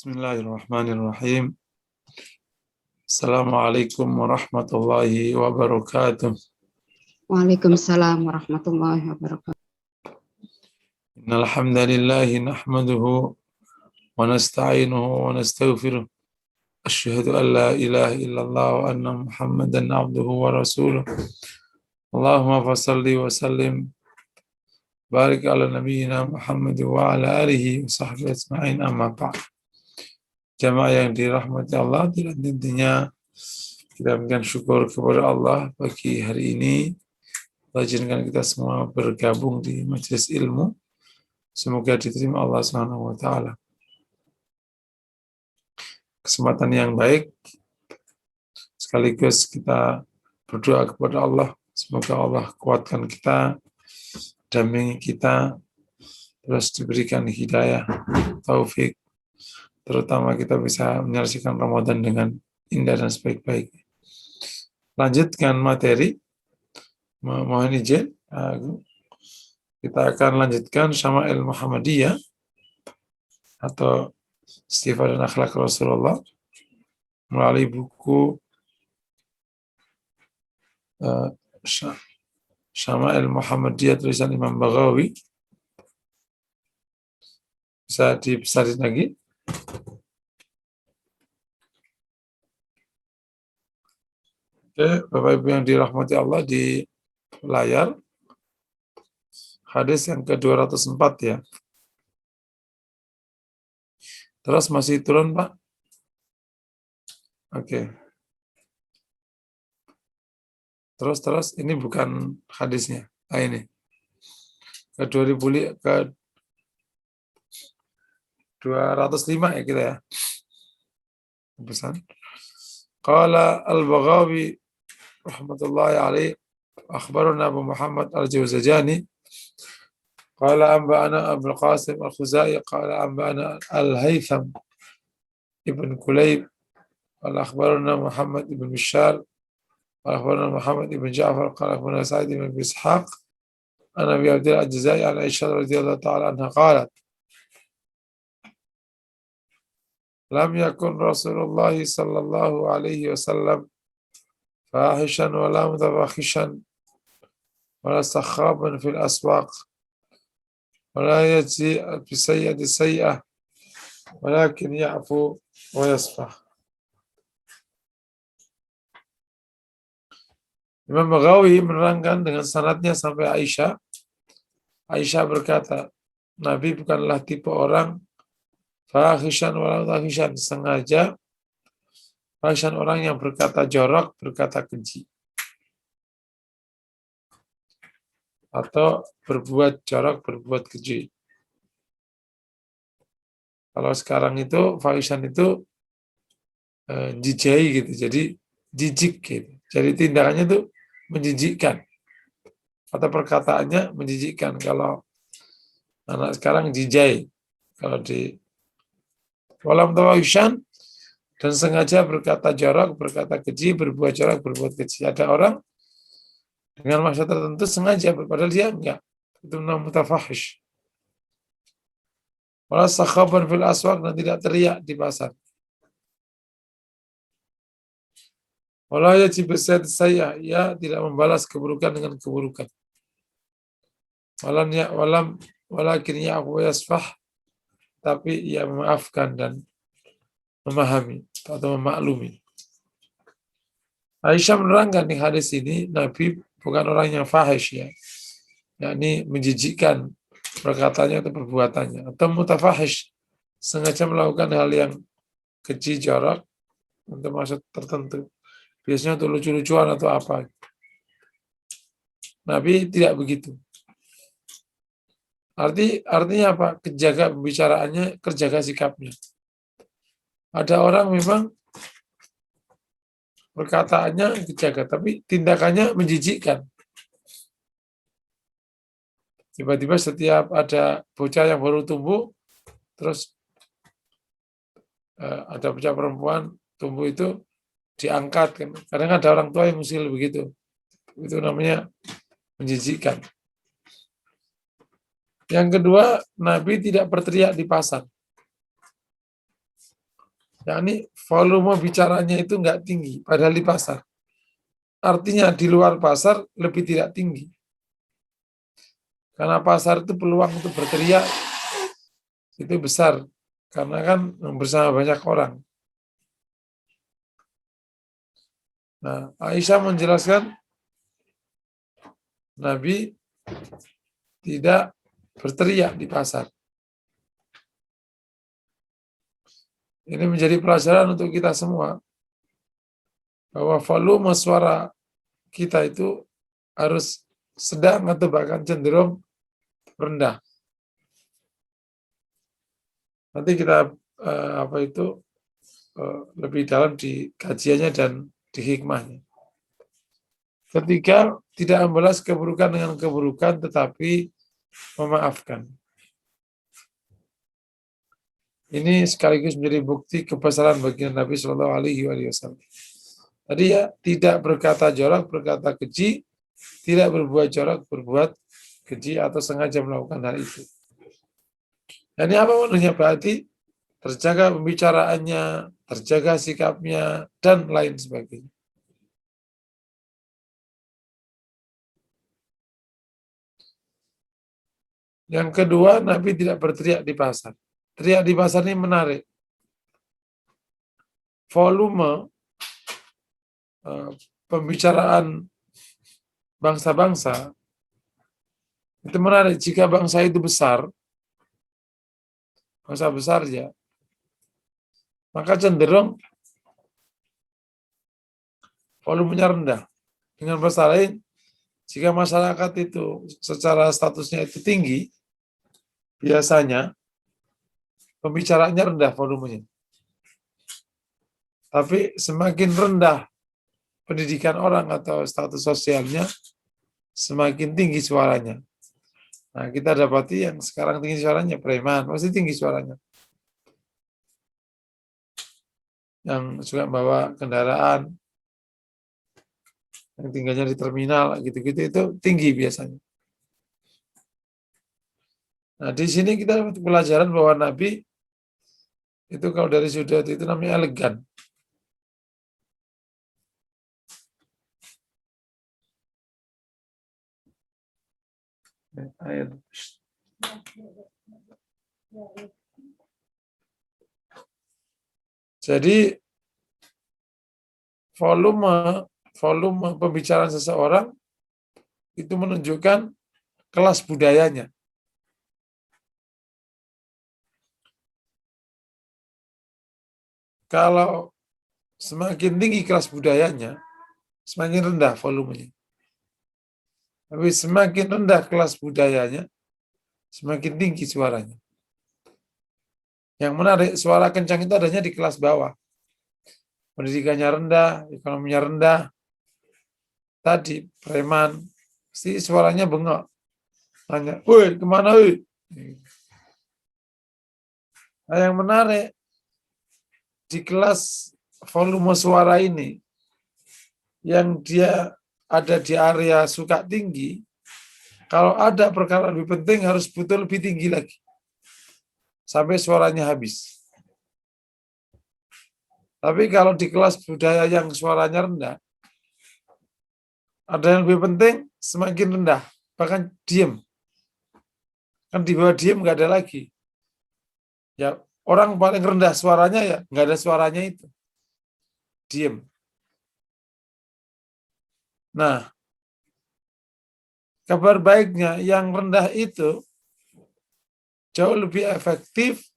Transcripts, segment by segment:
Bismillahirrahmanirrahim. Assalamualaikum warahmatullahi wabarakatuh. Waalaikumsalam warahmatullahi wabarakatuh. Innal hamdalillahi nahmaduhu wa nasta'inuhu wa nastaghfiruh. Asyhadu an la ilaha illallah wa anna Muhammadan abduhu wa rasuluh. Allahumma fashalli wa sallim barik ala nabiyyina Muhammad wa ala alihi wa sahbihi ajma'in, amma ba'd. Jamaah yang dirahmati Allah, tentunya kita berikan syukur kepada Allah pagi hari ini. Allah izinkan kita semua bergabung di majelis ilmu. Semoga diterima Allah Subhanahu wa taala. Kesempatan yang baik, sekaligus kita berdoa kepada Allah, semoga Allah kuatkan kita, dampingi kita, terus diberikan hidayah, taufik, terutama kita bisa menyelesaikan Ramadan dengan indah dan sebaik-baiknya. Lanjutkan materi, mohon izin, kita akan lanjutkan Syama'il Muhammadiyah atau Sifat dan Akhlak Rasulullah melalui buku Syama'il Muhammadiyah tulisan Imam Baghawi. Bisa dibesarin lagi. Oke, Bapak Ibu yang dirahmati Allah, di layar hadis yang ke-204 ya. Terus masih turun, Pak? Oke. Terus ini bukan hadisnya. Ini. Ke-205 ya kita ya. Pesan. Qala al-Baghawi rahmatullahi alaih, akhbarana Abu Muhammad al-Jawzajani qala anba'ana Abul Qasim al-Khuzai qala anba'ana al-Haytham ibn Kulayb qala akhbarana Muhammad ibn Bishar qala akhbarana Muhammad ibn Ja'far qala akhbarana Sa'id ibn Ishaq an Abi Abdillah al-Jazai an Aisyah radhiyallahu ta'ala anha qalat lam yakun Rasulullah sallallahu alaihi wasallam fahishan wala mutafakhishan wala sakhaban fil aswaq wala yajzi bi sayyati sayyah walakin ya'fu wa yasfah. Imam Baghawi menerangkan dengan sanadnya sampai Aisyah. Aisyah berkata, Nabi bukanlah tipe orang fahishan wala mutafakhishan, sengaja fahishan orang yang berkata jorok, berkata keji, atau berbuat jorok, berbuat keji. Kalau sekarang itu fahishan itu jijai gitu, jadi jijik gitu. Jadi tindakannya itu menjijikkan atau perkataannya menjijikkan. Kalau anak sekarang jijai, kalau di walam fahishan dan sengaja berkata jorok, berkata keji, berbuat jorok, berbuat keji. Ada orang dengan maksud tertentu sengaja, padahal dia enggak. Itu namanya mutafahish. Wala sakhaban fil aswaq, dan tidak teriak di pasar. Wala yajib saya, ia tidak membalas keburukan dengan keburukan. Walakin ya'fu yasfah, tapi ia memaafkan dan memahami atau memaklumi. Aisyah menerangkan di hadis ini, Nabi bukan orang yang fahish ya, yakni menjijikkan perkataannya atau perbuatannya, atau mutafahish, sengaja melakukan hal yang keji, jorok untuk maksud tertentu, biasanya untuk lucu-lucuan atau apa. Nabi tidak begitu. Artinya apa? Kejaga pembicaraannya, kerjaga sikapnya. Ada orang memang perkataannya kejaga, tapi tindakannya menjijikkan. Tiba-tiba setiap ada bocah yang baru tumbuh, terus ada bocah perempuan tumbuh itu diangkat kan. Kadang ada orang tua yang musil begitu. Itu namanya menjijikkan. Yang kedua, Nabi tidak berteriak di pasar. yakni volume bicaranya itu nggak tinggi, padahal di pasar. Artinya di luar pasar lebih tidak tinggi. Karena pasar itu peluang untuk berteriak itu besar. Karena kan bersama banyak orang. Nah, Aisyah menjelaskan Nabi tidak berteriak di pasar. Ini menjadi pelajaran untuk kita semua. Bahwa volume suara kita itu harus sedang atau bahkan cenderung rendah. Nanti kita lebih dalam di kajiannya dan di hikmahnya. Ketiga, tidak membalas keburukan dengan keburukan, tetapi memaafkan. Ini sekaligus menjadi bukti kebesaran baginda Nabi Shallallahu Alaihi Wasallam. Tadi ya, tidak berkata jorok, berkata keji, tidak berbuat jorok, berbuat keji atau sengaja melakukan hal itu. Dan ini apa maknanya? Berarti terjaga pembicaraannya, terjaga sikapnya, dan lain sebagainya. Yang kedua, Nabi tidak berteriak di pasar. Teriak di pasar ini menarik. Volume pembicaraan bangsa-bangsa itu menarik. Jika bangsa itu besar, bangsa besar ya, maka cenderung volumenya rendah. Dengan bahasa lain, jika masyarakat itu secara statusnya itu tinggi, biasanya pembicaraannya rendah volumenya. Tapi semakin rendah pendidikan orang atau status sosialnya, semakin tinggi suaranya. Nah, kita dapati yang sekarang tinggi suaranya preman, pasti tinggi suaranya. Yang suka bawa kendaraan, yang tinggalnya di terminal, gitu-gitu itu tinggi biasanya. Nah, di sini kita dapat pelajaran bahwa Nabi itu kalau dari sudut itu namanya elegan. Air. Jadi volume pembicaraan seseorang itu menunjukkan kelas budayanya. Kalau semakin tinggi kelas budayanya, semakin rendah volumenya. Tapi semakin rendah kelas budayanya, semakin tinggi suaranya. Yang menarik, suara kencang itu adanya di kelas bawah. Pendidikannya rendah, ekonominya rendah. Tadi, preman, pasti suaranya bengok. Tanya, woi, kemana, woi? Nah, yang menarik, di kelas volume suara ini, yang dia ada di area suka tinggi, kalau ada perkara lebih penting harus butuh lebih tinggi lagi. Sampai suaranya habis. Tapi kalau di kelas budaya yang suaranya rendah, ada yang lebih penting, semakin rendah. Bahkan diam. Kan di bawah diam nggak ada lagi. Ya, orang paling rendah suaranya ya nggak ada suaranya itu. Diam. Nah, kabar baiknya yang rendah itu jauh lebih efektif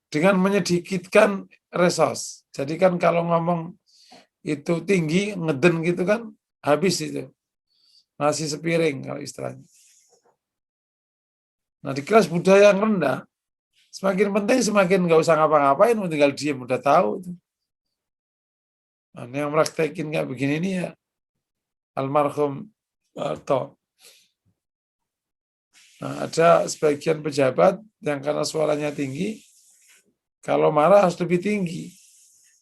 dengan menyedikitkan resource. Jadi kan kalau ngomong itu tinggi, ngeden gitu kan, habis itu. Nasi sepiring kalau istilahnya. Nah, di kelas budaya yang rendah, semakin penting semakin nggak usah ngapa-ngapain, tinggal diem, udah tahu. Nah, yang praktekin kayak begini ini ya almarhum Harto. Nah, ada sebagian pejabat yang karena suaranya tinggi, kalau marah harus lebih tinggi.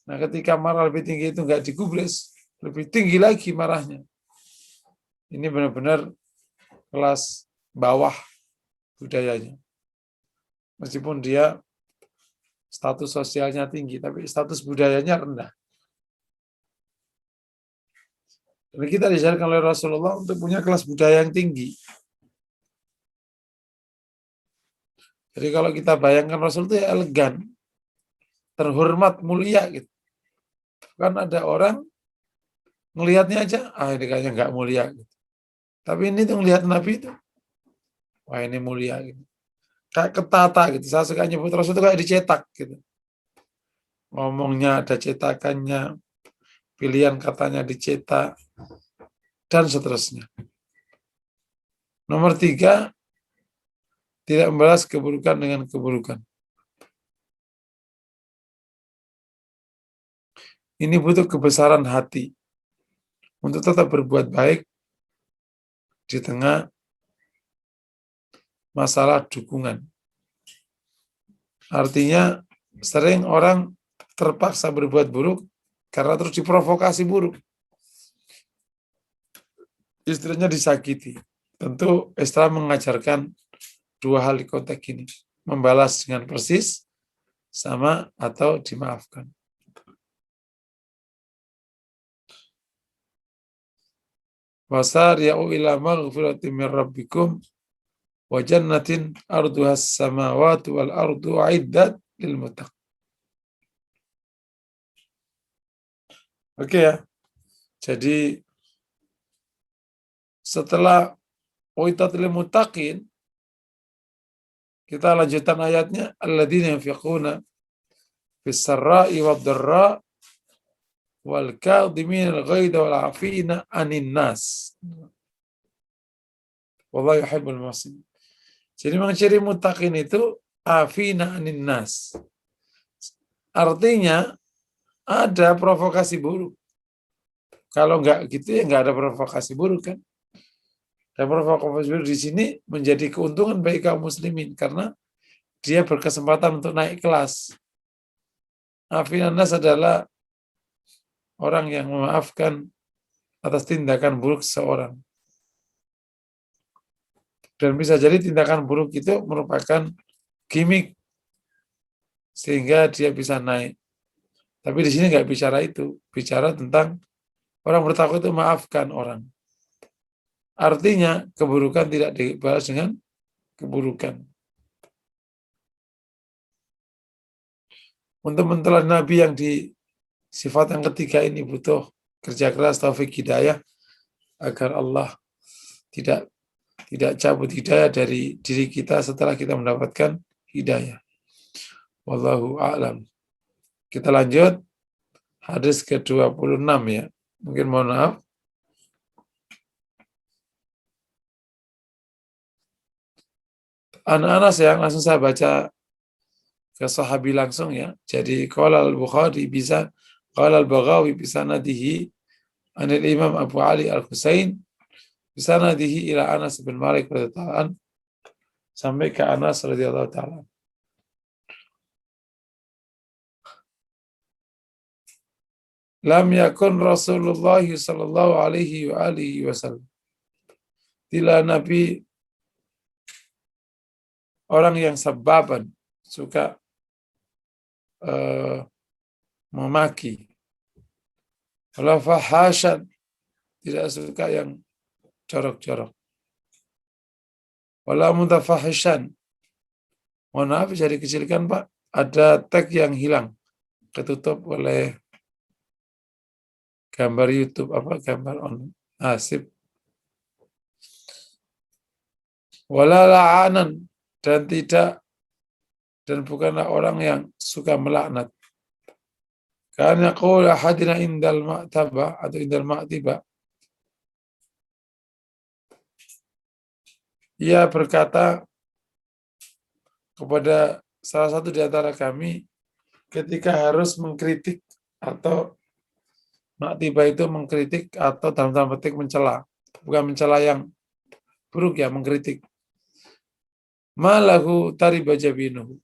Nah, ketika marah lebih tinggi itu nggak digubris, lebih tinggi lagi marahnya. Ini benar-benar kelas bawah budayanya. Meskipun dia status sosialnya tinggi, tapi status budayanya rendah. Dan kita diajarkan oleh Rasulullah untuk punya kelas budaya yang tinggi. Jadi kalau kita bayangkan Rasul itu ya elegan, terhormat, mulia gitu. Kan ada orang ngelihatnya aja, ini kayaknya nggak mulia gitu. Tapi ini tuh ngelihat Nabi itu, wah ini mulia gitu. Kayak ketata gitu. Saya suka nyebut Rasul itu kayak dicetak gitu. Ngomongnya ada cetakannya, pilihan katanya dicetak, dan seterusnya. Nomor 3, tidak membalas keburukan dengan keburukan. Ini butuh kebesaran hati untuk tetap berbuat baik di tengah masalah dukungan. Artinya sering orang terpaksa berbuat buruk karena terus diprovokasi buruk. Istrinya disakiti. Tentu Islam mengajarkan 2 hal di konteks ini. Membalas dengan persis sama atau dimaafkan. Wasari'u ila maghfiratin min rabbikum wa jannatin arduhas samawati wal ardu uiddat lil muttaqin. Oke ya. Jadi setelah uiddat lil muttaqin, kita lanjutkan ayatnya, alladzina yunfiquna fis sarra'i wad dharra wal kadhiminal ghaidha wal 'afina 'anil nas. Wallahu yuhibbul muhsinin. Jadi memang ciri muttaqin itu afina 'anil nas. Artinya ada provokasi buruk. Kalau enggak gitu ya enggak ada provokasi buruk kan. Dan provokasi buruk di sini menjadi keuntungan bagi kaum muslimin karena dia berkesempatan untuk naik kelas. Afina 'anil nas adalah orang yang memaafkan atas tindakan buruk seseorang. Dan bisa jadi tindakan buruk itu merupakan gimmick sehingga dia bisa naik. Tapi di sini nggak bicara itu, bicara tentang orang bertakwa itu maafkan orang. Artinya keburukan tidak dibalas dengan keburukan. Untuk mentelan Nabi yang di sifat yang ketiga ini butuh kerja keras, taufik hidayah agar Allah tidak cabut hidayah dari diri kita setelah kita mendapatkan hidayah. Wallahu a'lam. Kita lanjut hadis ke-26 ya. Mungkin mohon maaf. Anak-anak yang langsung saya baca ke sahabi langsung ya. Jadi qala al-Bukhari bisa qala al-Baghawi bisa nadihi anil Imam Abu Ali Al-Husain bisa nadihi ila Anas bin Malik radhiyallahu anhu sampai ke Anas radhiyallahu ta'ala. Lam yakun Rasulullah sallallahu alaihi wa alihi wasallam. Tidak Nabi orang yang sababan, suka memaki. Wala fahasyan, tidak suka yang jorok-jorok. Wala mutafahishan. Mohon maaf bisa dikecilkan Pak, ada tag yang hilang, ketutup oleh gambar YouTube gambar on asip. Wala la'anan, dan bukanlah orang yang suka melaknat. Karena qaul ahadina indal ma'taba atau indal ma'tiba. Ia berkata kepada salah satu di antara kami ketika harus mengkritik atau ma'tiba itu mengkritik atau dalam tanda petik mencela. Bukan mencela yang buruk ya, mengkritik. Malahu tariba jabinuhu.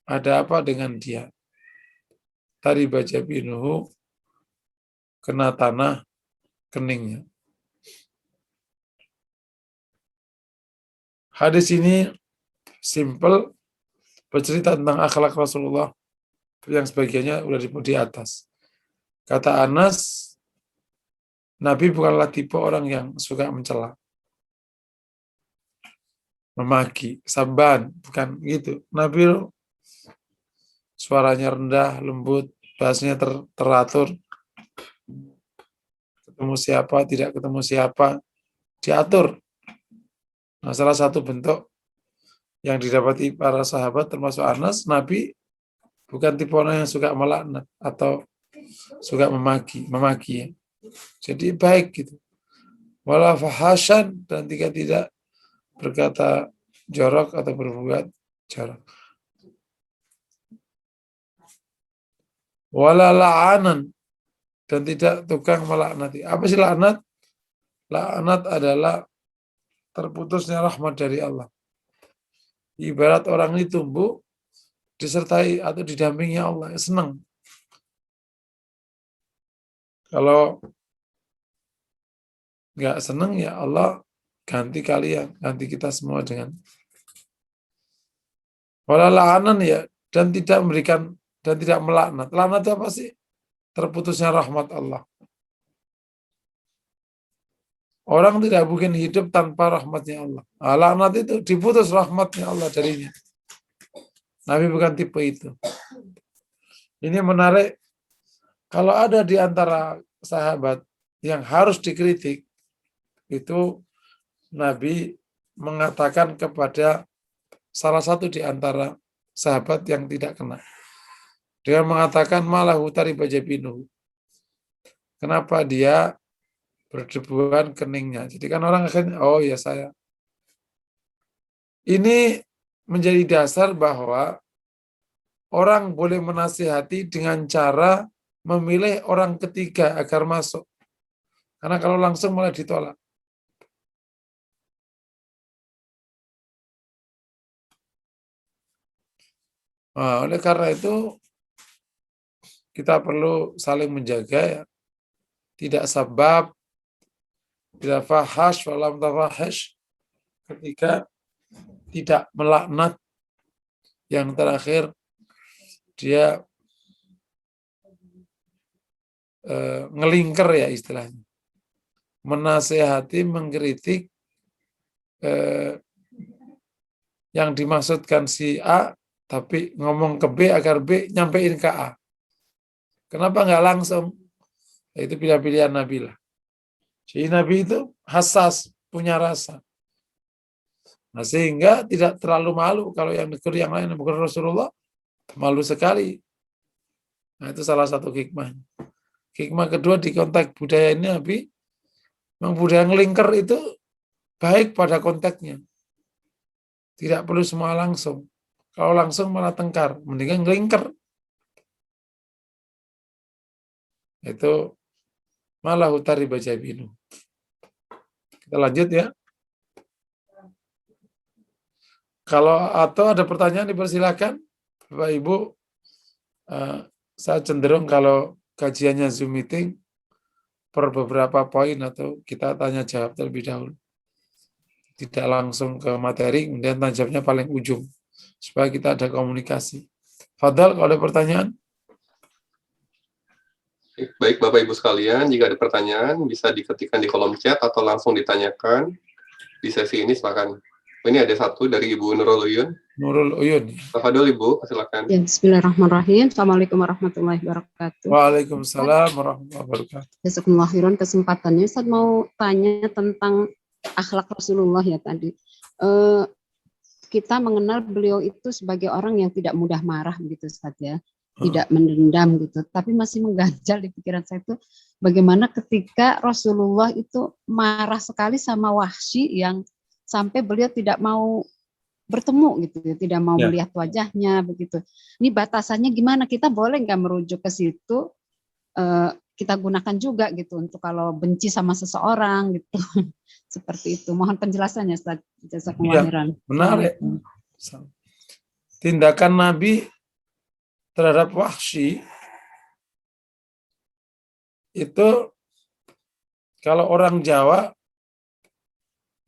Ada apa dengan dia? Tariba jabinuhu, kena tanah keningnya. Hadis ini simple, bercerita tentang akhlak Rasulullah yang sebagiannya udah di atas. Kata Anas, Nabi bukanlah tipe orang yang suka mencela, memaki, saban, bukan gitu. Nabi suaranya rendah, lembut, bahasanya teratur, ketemu siapa, tidak ketemu siapa, diatur. Nah, salah satu bentuk yang didapati para sahabat termasuk Anas, Nabi bukan tipe orang yang suka melaknat atau suka memaki ya. Jadi baik gitu. Wala fahasyan, dan tidak berkata jorok atau berbuat jorok. Wala la'anan, dan tidak tukang melaknati. Apa sih laknat? Laknat adalah terputusnya rahmat dari Allah. Ibarat orang ini tumbuh disertai atau didampingi Allah, senang. Kalau nggak senang ya Allah ganti kalian, ganti kita semua dengan wala la'anan ya, dan tidak memberikan dan tidak melaknat. Laknat itu apa sih? Terputusnya rahmat Allah. Orang tidak mungkin hidup tanpa rahmatnya Allah. Nah, laknat itu diputus rahmatnya Allah darinya. Nabi bukan tipe itu. Ini menarik. Kalau ada di antara sahabat yang harus dikritik, itu Nabi mengatakan kepada salah satu di antara sahabat yang tidak kena. Dengan mengatakan malahu tariba jabinuhu. Kenapa dia berdebuan keningnya? Jadi kan orang akhirnya, oh ya saya. Ini menjadi dasar bahwa orang boleh menasihati dengan cara memilih orang ketiga agar masuk. Karena kalau langsung malah ditolak. Nah, oleh karena itu kita perlu saling menjaga ya. Tidak sabab, tidak fahash, walam tafahash. Ketika tidak melaknat, yang terakhir dia ngelingker ya istilahnya. Menasehati, mengkritik yang dimaksudkan si A, tapi ngomong ke B agar B nyampein ke A. Kenapa nggak langsung? Itu pilihan Nabi lah. Jadi Nabi itu hassas, punya rasa. Nah, sehingga tidak terlalu malu kalau yang negur yang lain, bukan Rasulullah, malu sekali. Nah, itu salah satu hikmah. Hikmah kedua di konteks budaya ini, Nabi, memang budaya ngelingker itu baik pada konteksnya. Tidak perlu semua langsung. Kalau langsung malah tengkar, mendingan ngelingker. Itu malah utari bajabinu. Kita lanjut ya. Kalau atau ada pertanyaan dipersilakan, Bapak Ibu. Saya cenderung kalau kajiannya Zoom meeting per beberapa poin atau kita tanya jawab terlebih dahulu. Tidak langsung ke materi, kemudian tanya jawabnya paling ujung supaya kita ada komunikasi. Fadal, kalau ada pertanyaan? Baik Bapak Ibu sekalian, jika ada pertanyaan bisa diketikkan di kolom chat atau langsung ditanyakan di sesi ini, silakan. Ini ada satu dari Ibu Nurul Uyun. Nurul Uyun. Tafadhol Ibu, silakan. Ya, bismillahirrahmanirrahim. Assalamualaikum warahmatullahi wabarakatuh. Waalaikumsalam warahmatullahi wabarakatuh. Jazakumullah khairan kesempatannya. Saya mau tanya tentang akhlak Rasulullah ya tadi. Kita mengenal beliau itu sebagai orang yang tidak mudah marah begitu Ustaz ya. Tidak mendendam gitu, tapi masih mengganjal di pikiran saya itu bagaimana ketika Rasulullah itu marah sekali sama Wahsy yang sampai beliau tidak mau bertemu gitu, tidak mau melihat wajahnya begitu. Ini batasannya gimana? Kita boleh nggak merujuk ke situ? Kita gunakan juga gitu untuk kalau benci sama seseorang gitu, seperti itu. Mohon penjelasannya Ustaz. Jazakumullah khairan. Menarik. Tindakan Nabi terhadap Wahsy itu kalau orang Jawa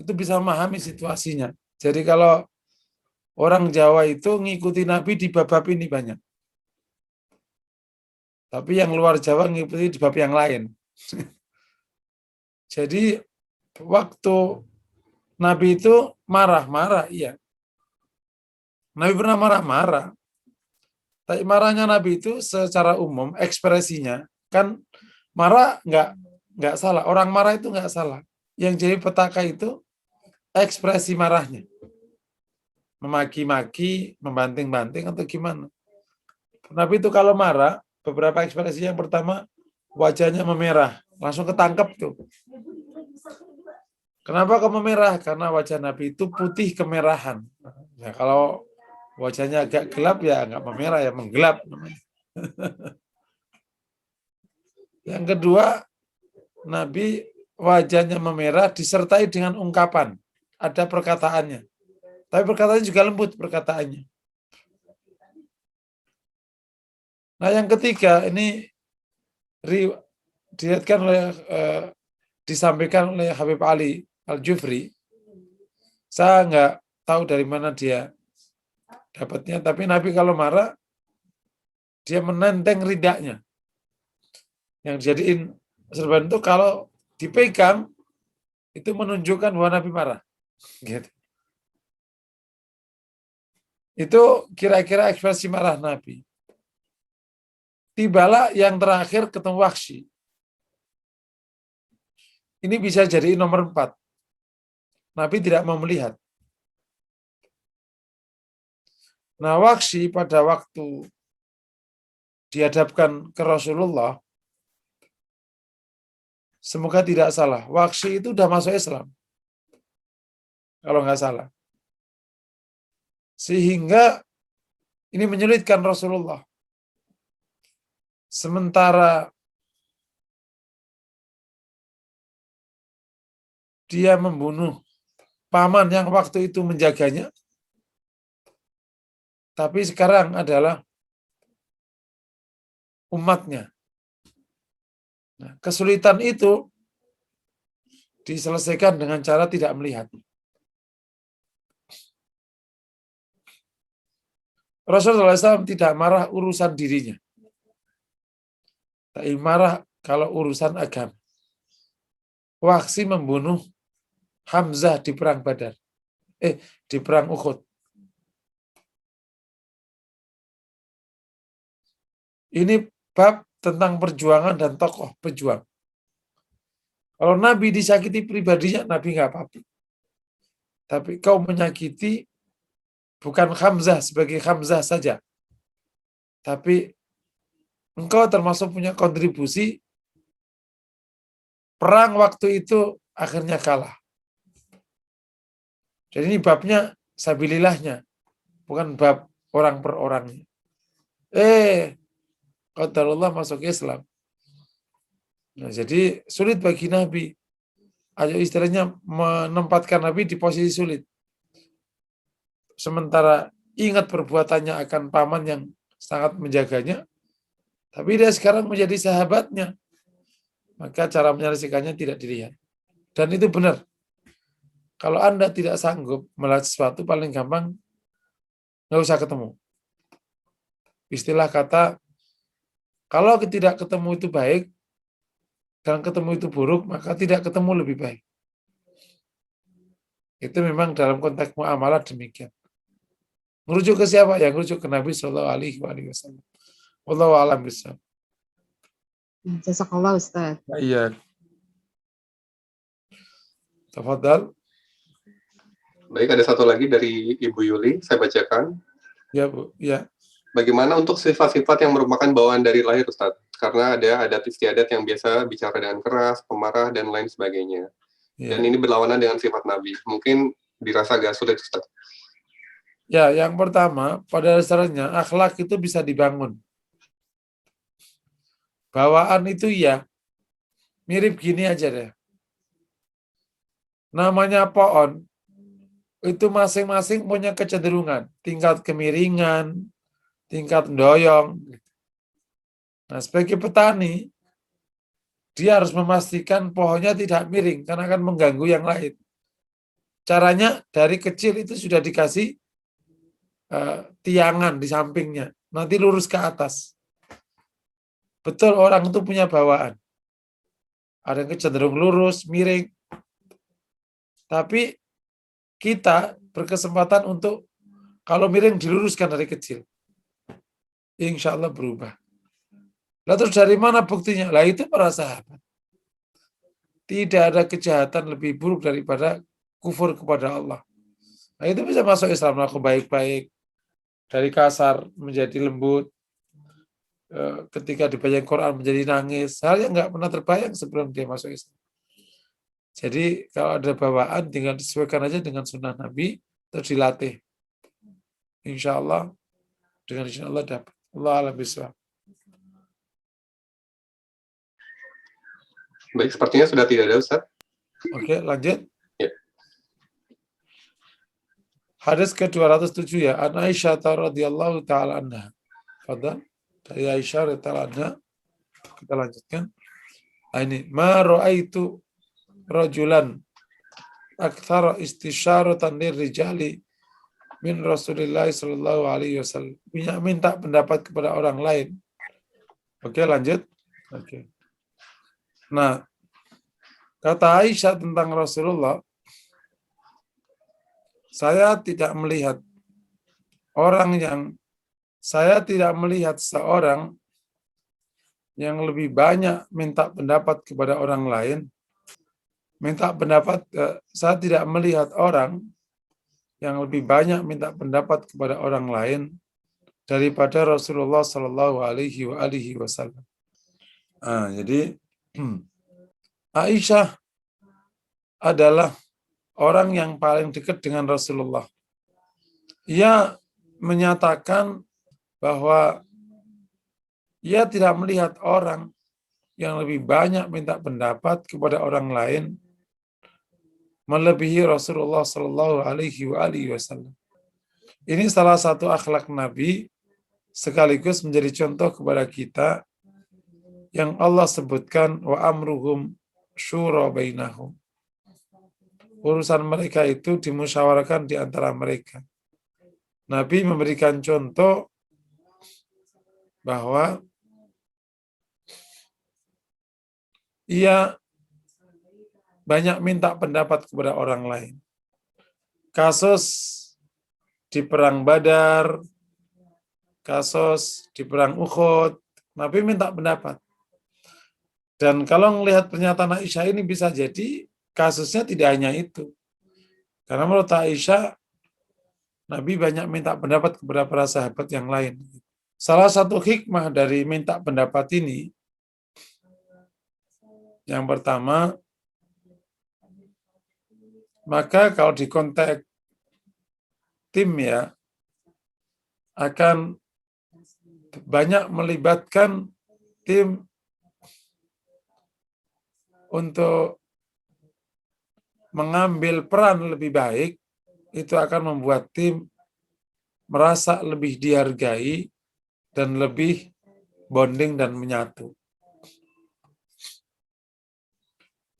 itu bisa memahami situasinya. Jadi kalau Orang Jawa itu ngikuti Nabi di bab-bab ini banyak. Tapi yang luar Jawa ngikuti di bab yang lain. Jadi waktu Nabi itu marah-marah, iya. Nabi pernah marah-marah. Tapi marahnya Nabi itu secara umum ekspresinya kan marah nggak salah. Orang marah itu nggak salah. Yang jadi petaka itu ekspresi marahnya. Memaki-maki, membanting-banting atau gimana. Nabi itu kalau marah, beberapa ekspresi yang pertama wajahnya memerah, langsung ketangkep tuh. Kenapa kok memerah? Karena wajah Nabi itu putih kemerahan. Ya, kalau wajahnya agak gelap ya nggak memerah ya menggelap namanya. Yang kedua, Nabi wajahnya memerah disertai dengan ungkapan. Ada perkataannya. Tapi perkataannya juga lembut perkataannya. Nah yang ketiga ini dilihatkan oleh disampaikan oleh Habib Ali Al-Jufri. Saya nggak tahu dari mana dia dapatnya, tapi Nabi kalau marah dia menenteng ridaknya. Yang dijadiin serban itu kalau dipegang itu menunjukkan bahwa Nabi marah. Gitu. Itu kira-kira ekspresi marah Nabi. Tibalah yang terakhir ketemu Wahsy. Ini bisa jadi nomor 4. Nabi tidak mau melihat. Nah, Wahsy pada waktu dihadapkan ke Rasulullah, semoga tidak salah, Wahsy itu sudah masuk Islam. Kalau nggak salah. Sehingga ini menyulitkan Rasulullah. Sementara dia membunuh paman yang waktu itu menjaganya, tapi sekarang adalah umatnya. Nah, kesulitan itu diselesaikan dengan cara tidak melihat. Rasulullah SAW tidak marah urusan dirinya. Tapi marah kalau urusan agama. Wahsy membunuh Hamzah di perang Badar. Di perang Uhud. Ini bab tentang perjuangan dan tokoh pejuang. Kalau Nabi disakiti pribadinya, Nabi nggak apa-apa. Tapi kau menyakiti bukan Hamzah sebagai Hamzah saja. Tapi engkau termasuk punya kontribusi perang waktu itu akhirnya kalah. Jadi ini babnya sabilillahnya, bukan bab orang per orangnya. Qadarullah masuk Islam. Nah, jadi sulit bagi Nabi. Ayo istilahnya menempatkan Nabi di posisi sulit. Sementara ingat perbuatannya akan paman yang sangat menjaganya, tapi dia sekarang menjadi sahabatnya. Maka cara menyelesaikannya tidak dilihat. Dan itu benar. Kalau Anda tidak sanggup melihat sesuatu, paling gampang nggak usah ketemu. Istilah kata, kalau tidak ketemu itu baik, dan ketemu itu buruk, maka tidak ketemu lebih baik. Itu memang dalam konteks muamalah demikian. Merujuk ke siapa? Yang merujuk ke Nabi Shallallahu Alaihi Wasallam. Wallahu a'lam bishawab. Jazakallah Ustaz. Iya. Tafadhal. Baik, ada satu lagi dari Ibu Yuli, saya bacakan. Ya, Bu. Ya. Bagaimana untuk sifat-sifat yang merupakan bawaan dari lahir, Ustaz? Karena ada adat istiadat yang biasa bicara dengan keras, pemarah, dan lain sebagainya. Ya. Dan ini berlawanan dengan sifat Nabi. Mungkin dirasa agak sulit, Ustaz. Ya, yang pertama, pada dasarnya akhlak itu bisa dibangun. Bawaan itu ya, mirip gini aja deh. Namanya pohon, itu masing-masing punya kecenderungan, tingkat kemiringan, tingkat doyong. Nah, sebagai petani, dia harus memastikan pohonnya tidak miring, karena akan mengganggu yang lain. Caranya, dari kecil itu sudah dikasih tiangan di sampingnya, nanti lurus ke atas. Betul, orang itu punya bawaan. Ada yang cenderung lurus, miring. Tapi kita berkesempatan untuk kalau miring diluruskan dari kecil. Insya Allah berubah. Lalu terus dari mana buktinya? Lah itu para sahabat. Tidak ada kejahatan lebih buruk daripada kufur kepada Allah. Nah itu bisa masuk Islam, aku baik-baik. Dari kasar menjadi lembut. Ketika dibaca Quran menjadi nangis. Hal yang nggak pernah terbayang sebelum dia masuk Islam. Jadi kalau ada bawaan tinggal disesuaikan aja dengan sunnah Nabi, terus dilatih. Insya Allah, dengan insya Allah dapat. Allah alam bisawab. Baik, sepertinya sudah tidak ada, Ustaz. Oke, lanjut. Ya. Hadis ke-207 ya. An Aisyah radhiyallahu ta'ala anha. Fadal. Dari Aisyah radhiyallahu anha. Kita lanjutkan. Nah, ini. Ma ra'aitu rajulan aktsara istisyaratan lirrijali min Rasulillah sallallahu alaihi wasallam. Minta pendapat kepada orang lain. Oke, lanjut. Oke. Nah, kata Aisyah tentang Rasulullah, saya tidak melihat seorang yang lebih banyak minta pendapat kepada orang lain. Saya tidak melihat orang yang lebih banyak minta pendapat kepada orang lain daripada Rasulullah Sallallahu Alaihi Wasallam. Jadi Aisyah adalah orang yang paling dekat dengan Rasulullah. Ia menyatakan bahwa ia tidak melihat orang yang lebih banyak minta pendapat kepada orang lain melebihi Rasulullah Sallallahu Alaihi Wasallam. Ini salah satu akhlak Nabi sekaligus menjadi contoh kepada kita yang Allah sebutkan wa amruhum syura bainahum. Urusan mereka itu dimusyawarahkan di antara mereka. Nabi memberikan contoh bahwa ia banyak minta pendapat kepada orang lain. Kasus di perang Badar, kasus di perang Uhud, Nabi minta pendapat. Dan kalau melihat pernyataan Aisyah ini bisa jadi kasusnya tidak hanya itu. Karena menurut Aisyah, Nabi banyak minta pendapat kepada para sahabat yang lain. Salah satu hikmah dari minta pendapat ini, yang pertama, maka kalau di konteks tim ya, akan banyak melibatkan tim untuk mengambil peran lebih baik, itu akan membuat tim merasa lebih dihargai dan lebih bonding dan menyatu.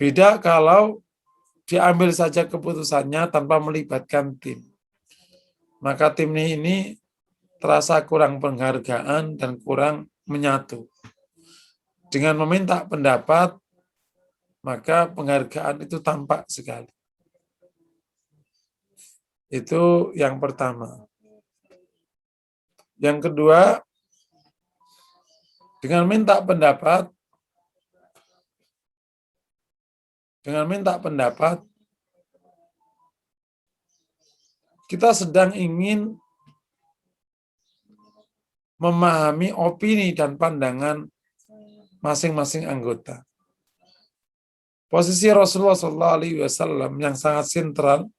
Beda kalau diambil saja keputusannya tanpa melibatkan tim. Maka tim ini terasa kurang penghargaan dan kurang menyatu. Dengan meminta pendapat, maka penghargaan itu tampak sekali. Itu yang pertama. Yang kedua, dengan minta pendapat, kita sedang ingin memahami opini dan pandangan masing-masing anggota. Posisi Rasulullah SAW yang sangat sentral,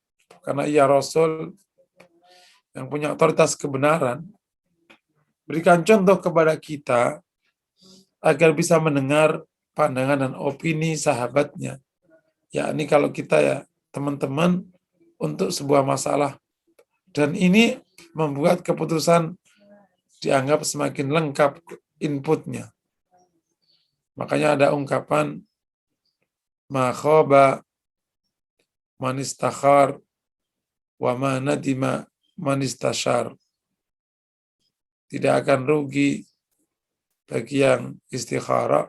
karena ia Rasul yang punya otoritas kebenaran, berikan contoh kepada kita agar bisa mendengar pandangan dan opini sahabatnya. Yakni kalau kita ya teman-teman untuk sebuah masalah. Dan ini membuat keputusan dianggap semakin lengkap inputnya. Makanya ada ungkapan ma khaba man istakhar wa ma nadima man istashar. tidak akan rugi bagi yang istikharah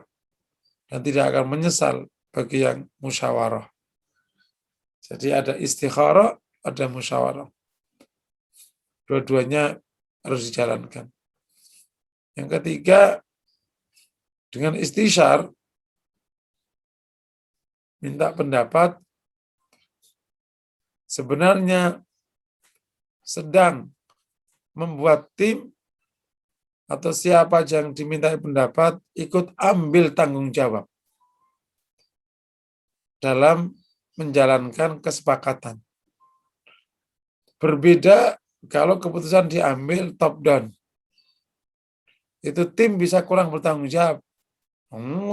dan tidak akan menyesal bagi yang musyawarah. Jadi ada istikharah, ada musyawarah. Dua-duanya harus dijalankan. Yang ketiga, dengan istisyar, minta pendapat, sebenarnya sedang membuat tim atau siapa yang dimintai pendapat ikut ambil tanggung jawab dalam menjalankan kesepakatan. Berbeda kalau keputusan diambil top down. Itu tim bisa kurang bertanggung jawab.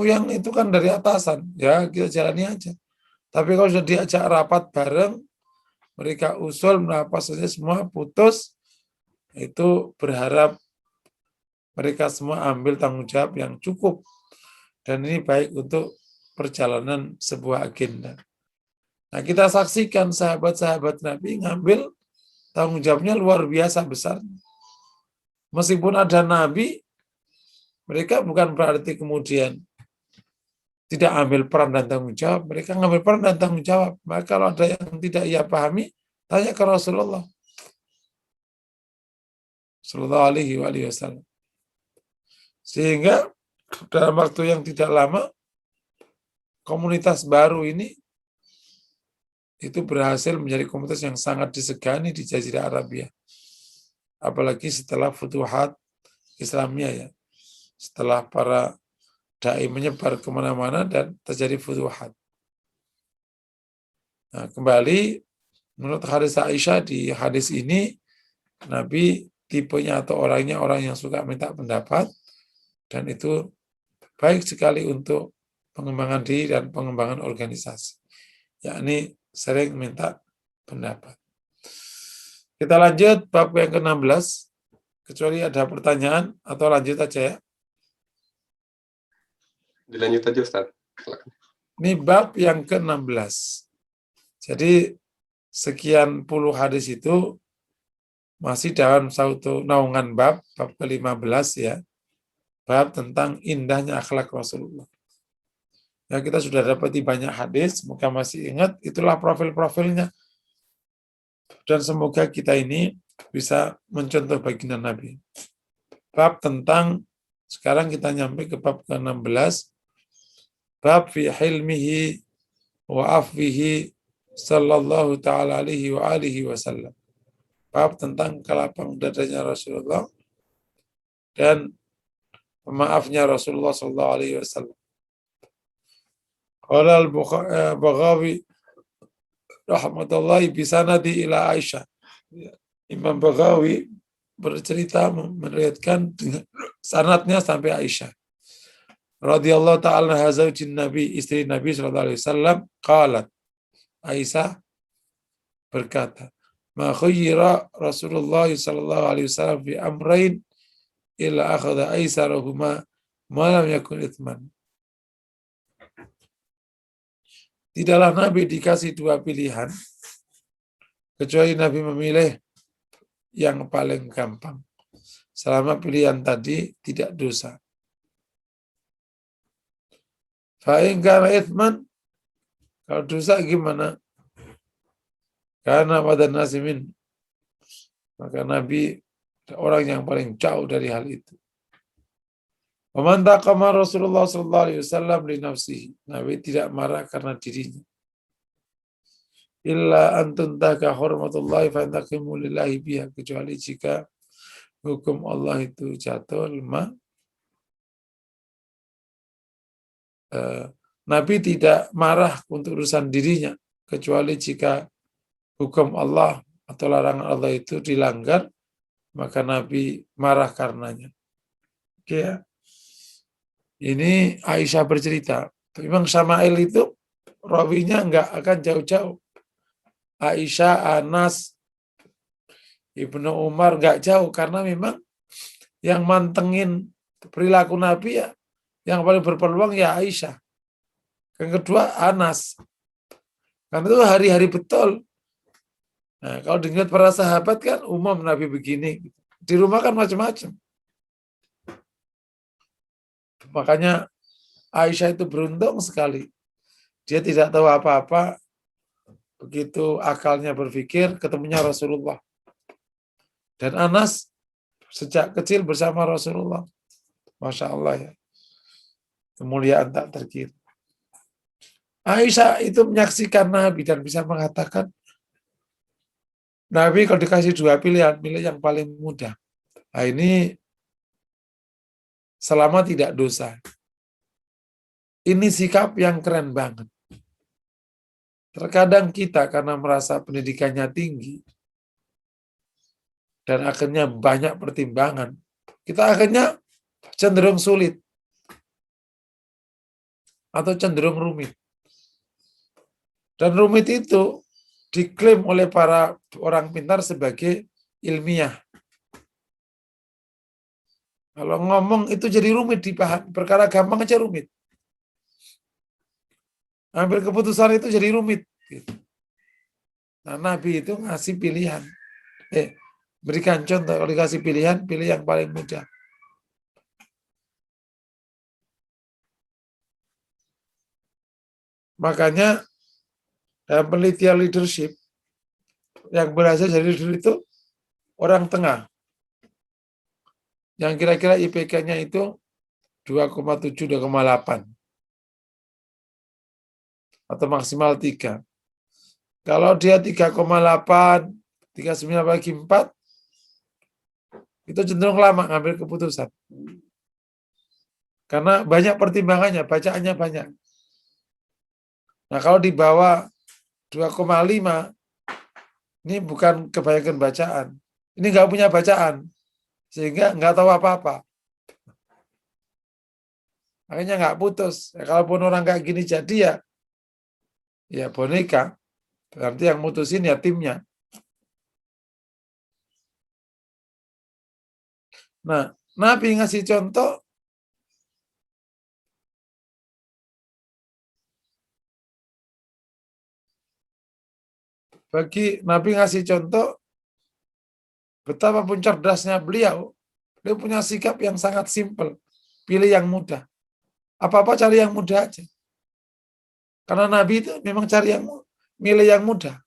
Yang itu kan dari atasan, ya kita jalani aja. Tapi kalau sudah diajak rapat bareng, mereka usul apa saja semua putus, itu berharap mereka semua ambil tanggung jawab yang cukup. Dan ini baik untuk perjalanan sebuah agenda. Nah, kita saksikan sahabat-sahabat Nabi ngambil tanggung jawabnya luar biasa besar. Meskipun ada Nabi, mereka bukan berarti kemudian tidak ambil peran dan tanggung jawab. Mereka ngambil peran dan tanggung jawab. Maka kalau ada yang tidak ia pahami, tanya ke Rasulullah Sallallahu Alaihi Wasallam. Sehingga dalam waktu yang tidak lama, komunitas baru ini itu berhasil menjadi komunitas yang sangat disegani di Jazirah Arabia. Apalagi setelah Futuhat Islamiyah ya. Setelah para da'i menyebar kemana-mana dan terjadi Futuhat. Nah, kembali menurut hadis Aisyah, di hadis ini Nabi tipenya atau orangnya orang yang suka minta pendapat, dan itu baik sekali untuk pengembangan diri dan pengembangan organisasi. Yakni sering minta pendapat. Kita lanjut bab yang ke-16. Kecuali ada pertanyaan atau lanjut aja ya. Dilanjut aja Ustaz. Ini bab yang ke-16. Jadi sekian puluh hadis itu masih dalam satu naungan bab ke-15 ya. Bab tentang indahnya akhlak Rasulullah. Ya, kita sudah dapati banyak hadis, semoga masih ingat, itulah profil-profilnya. Dan semoga kita ini bisa mencontoh baginda Nabi. Bab tentang, sekarang kita nyampe ke bab ke-16, bab fi hilmihi wa afwihi sallallahu ta'ala alaihi wa alihi wasallam. Bab tentang kelapang dadanya Rasulullah dan pemaafnya Rasulullah sallallahu alaihi wasallam. Qala al-Baghawi rahmatullahi bisanadi ila Aisyah. Imam Baghawi bercerita meriwayatkan sanadnya sampai Aisyah. Radhiyallahu ta'ala anha zaujin Nabi, istri Nabi sallallahu alaihi wasallam, qalat. Aisyah berkata, "Ma khayyara Rasulullah sallallahu alaihi wasallam fi amrayn illa akhadha aisarahuma ma lam yakun ithman." Tidaklah Nabi dikasih dua pilihan, kecuali Nabi memilih yang paling gampang. Selama pilihan tadi tidak dosa. Fa'in kana ithman, kalau dosa gimana? Karena pada nasimin, maka Nabi orang yang paling jauh dari hal itu. Waman taqama Rasulullah sallallahu alaihi wasallam li nafsihi. Nabi tidak marah karena dirinya. Illa an tuntaka hurmatullahi fa taqimu lillahi biha, kecuali jika hukum Allah itu jatuh lemah. Nabi tidak marah untuk urusan dirinya, kecuali jika hukum Allah atau larangan Allah itu dilanggar, maka Nabi marah karenanya. Oke ya. Ini Aisyah bercerita. Memang Syama'il itu rawinya nggak akan jauh-jauh. Aisyah, Anas, Ibnu Umar nggak jauh, karena memang yang mantengin perilaku Nabi ya, yang paling berpeluang ya Aisyah. Yang kedua Anas. Karena itu hari-hari betul. Nah, kalau diingat para sahabat kan umum Nabi begini. Di rumah kan macam-macam. Makanya Aisyah itu beruntung sekali. Dia tidak tahu apa-apa, begitu akalnya berpikir, ketemunya Rasulullah. Dan Anas sejak kecil bersama Rasulullah. Masya Allah ya. Kemuliaan tak terkira. Aisyah itu menyaksikan Nabi dan bisa mengatakan, Nabi kalau dikasih dua pilihan, pilih yang paling mudah. Nah, ini selama tidak dosa. Ini sikap yang keren banget. Terkadang kita karena merasa pendidikannya tinggi dan akhirnya banyak pertimbangan, kita akhirnya cenderung sulit atau cenderung rumit. Dan rumit itu diklaim oleh para orang pintar sebagai ilmiah. Kalau ngomong itu jadi rumit dipahami, perkara gampang aja rumit. Ambil keputusan itu jadi rumit. Nah, Nabi itu ngasih pilihan. Berikan contoh, kalau dikasih pilihan, pilih yang paling mudah. Makanya dalam penelitian leadership, yang berhasil jadi leader itu orang tengah. Yang kira-kira IPK-nya itu 2,7, 2,8. Atau maksimal 3. Kalau dia 3,8, 3,9 bagi 4, itu cenderung lama ngambil keputusan. Karena banyak pertimbangannya, bacaannya banyak. Nah, kalau di bawah 2,5, ini bukan kebanyakan bacaan. Ini nggak punya bacaan, sehingga nggak tahu apa-apa. Akhirnya nggak putus. Ya, kalaupun orang kayak gini jadi ya boneka. Berarti yang mutusin ya timnya. Nah, Nabi ngasih contoh Nabi ngasih contoh betapapun cerdasnya beliau punya sikap yang sangat simpel. Pilih yang mudah. Apa-apa cari yang mudah aja. Karena Nabi itu memang milih yang mudah.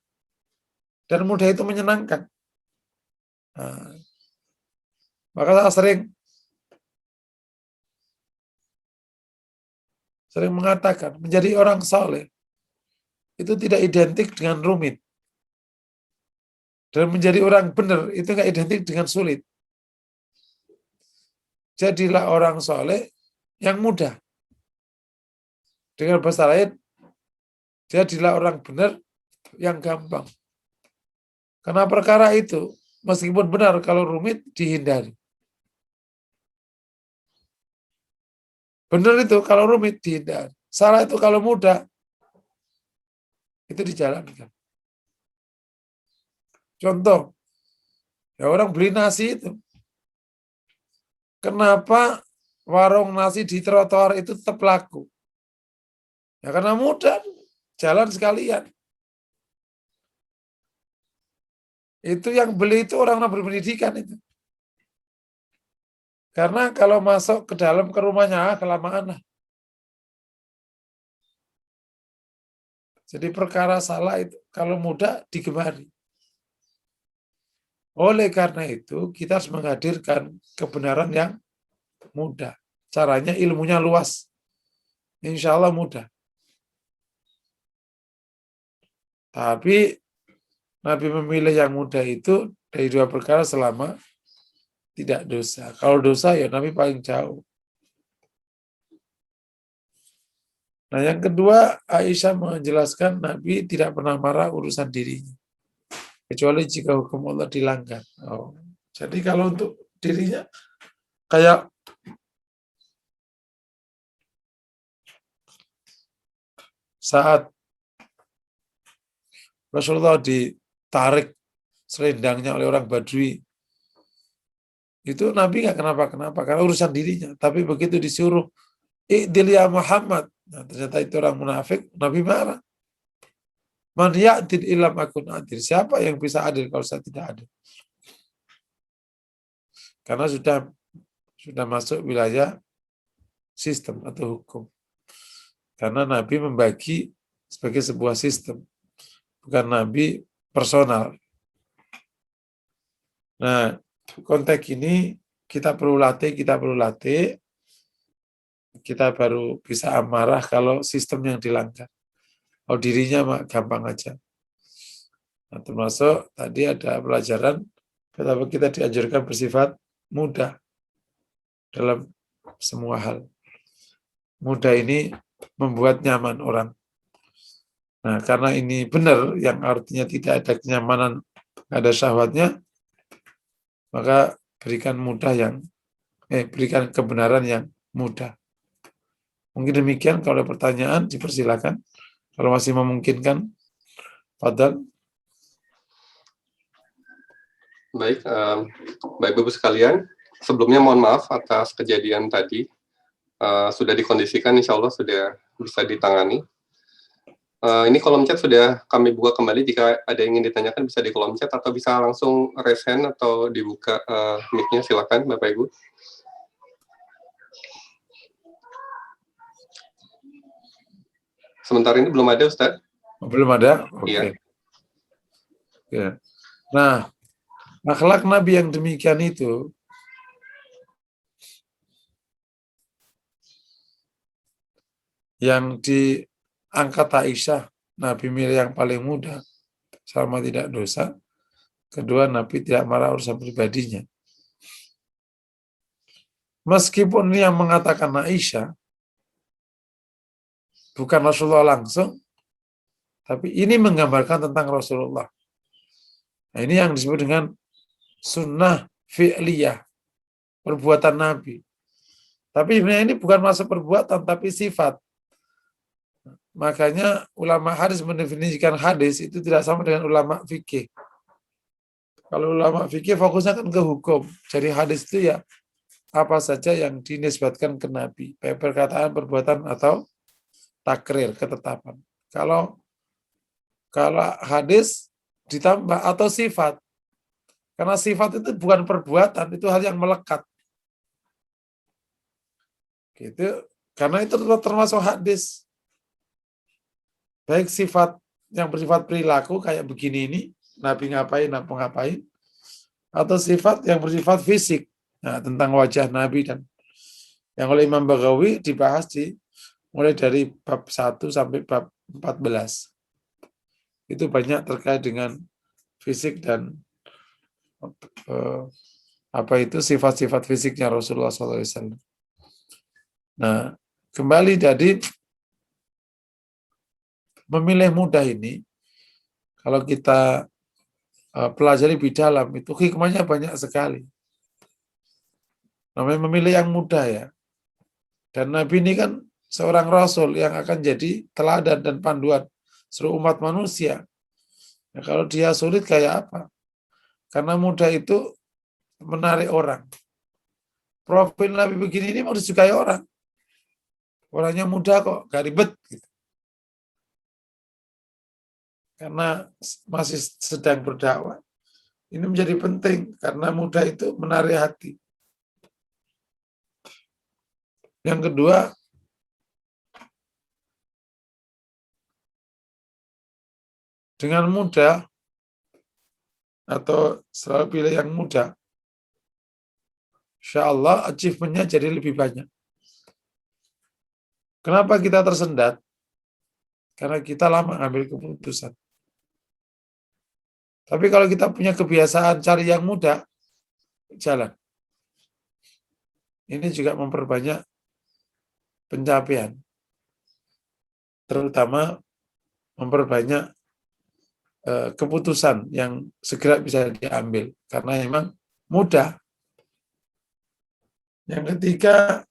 Dan mudah itu menyenangkan. Nah, maka saya sering mengatakan, menjadi orang soleh itu tidak identik dengan rumit. Dan menjadi orang benar itu nggak identik dengan sulit. Jadilah orang soleh yang mudah. Dengan bahasa lain, jadilah orang benar yang gampang. Karena perkara itu, meskipun benar kalau rumit, dihindari. Benar itu kalau rumit, dihindari. Salah itu kalau mudah, itu dijalankan. Contoh, ya orang beli nasi itu. Kenapa warung nasi di trotoar itu tetap laku? Ya karena mudah, jalan sekalian. Itu yang beli itu orang berpendidikan itu. Karena kalau masuk ke dalam ke rumahnya, kelamaan lah. Jadi perkara salah itu, kalau mudah digemari. Oleh karena itu, kita harus menghadirkan kebenaran yang mudah. Caranya ilmunya luas. Insya Allah mudah. Tapi Nabi memilih yang mudah itu dari dua perkara selama tidak dosa. Kalau dosa ya Nabi paling jauh. Nah yang kedua, Aisyah menjelaskan Nabi tidak pernah marah urusan dirinya. Kecuali jika hukum Allah dilanggar. Oh. Jadi kalau untuk dirinya, kayak saat Rasulullah ditarik selendangnya oleh orang Badui, itu Nabi nggak kenapa-kenapa, karena urusan dirinya. Tapi begitu disuruh, I'dil ya Muhammad, nah, ternyata itu orang munafik, Nabi marah. Man ya'dil ilam akun adil. Siapa yang bisa adil kalau saya tidak adil? Karena sudah masuk wilayah sistem atau hukum. Karena Nabi membagi sebagai sebuah sistem, bukan Nabi personal. Nah, konteks ini kita perlu latih, kita baru bisa amarah kalau sistem yang dilanggar. Kalau dirinya mah gampang aja. Nah, termasuk tadi ada pelajaran betapa kita dianjurkan bersifat mudah dalam semua hal. Mudah ini membuat nyaman orang. Nah, karena ini benar, yang artinya tidak ada kenyamanan, ada syahwatnya, maka berikan berikan kebenaran yang mudah. Mungkin demikian. Kalau ada pertanyaan, dipersilakan. Kalau masih memungkinkan, fadhal. Baik, Bapak Ibu sekalian, sebelumnya mohon maaf atas kejadian tadi. Sudah dikondisikan, insya Allah sudah bisa ditangani. Ini kolom chat sudah kami buka kembali. Jika ada yang ingin ditanyakan bisa di kolom chat atau bisa langsung raise hand atau dibuka mic-nya, silakan Bapak Ibu. Sementara ini belum ada, Ustaz. Belum ada? Oke. Iya. Ya. Nah, akhlak Nabi yang demikian itu yang diangkat Aisyah, Nabi milih yang paling muda selama tidak dosa. Kedua, Nabi tidak marah urusan pribadinya. Meskipun ini yang mengatakan Aisyah, bukan Rasulullah langsung, tapi ini menggambarkan tentang Rasulullah. Nah, ini yang disebut dengan sunnah fi'liyah, perbuatan Nabi. Tapi sebenarnya ini bukan masuk perbuatan, tapi sifat. Makanya ulama hadis mendefinisikan hadis itu tidak sama dengan ulama fikih. Kalau ulama fikih fokusnya kan ke hukum. Jadi hadis itu ya apa saja yang dinisbatkan ke Nabi, baik perkataan, perbuatan, atau takrir, ketetapan. Kalau hadis ditambah atau sifat. Karena sifat itu bukan perbuatan, itu hal yang melekat. Gitu. Karena itu termasuk hadis. Baik sifat yang bersifat perilaku kayak begini ini, Nabi ngapain, atau sifat yang bersifat fisik. Nah, tentang wajah Nabi dan yang oleh Imam Baghawi dibahas mulai dari bab 1 sampai bab 14. Itu banyak terkait dengan fisik dan sifat-sifat fisiknya Rasulullah SAW. Nah, kembali jadi memilih mudah ini, kalau kita pelajari lebih dalam, itu hikmahnya banyak sekali. Namanya memilih yang mudah ya. Dan Nabi ini kan seorang Rasul yang akan jadi teladan dan panduan seluruh umat manusia. Nah, kalau dia sulit kayak apa? Karena mudah itu menarik orang. Profil Nabi begini ini mau disukai orang. Orangnya mudah kok, gak ribet. Gitu. Karena masih sedang berdakwah. Ini menjadi penting karena mudah itu menarik hati. Yang kedua, dengan mudah atau selalu pilih yang mudah, insya Allah achievement-nya jadi lebih banyak. Kenapa kita tersendat? Karena kita lama ambil keputusan. Tapi kalau kita punya kebiasaan cari yang mudah, jalan. Ini juga memperbanyak pencapaian. Terutama memperbanyak keputusan yang segera bisa diambil. Karena memang mudah. Yang ketiga,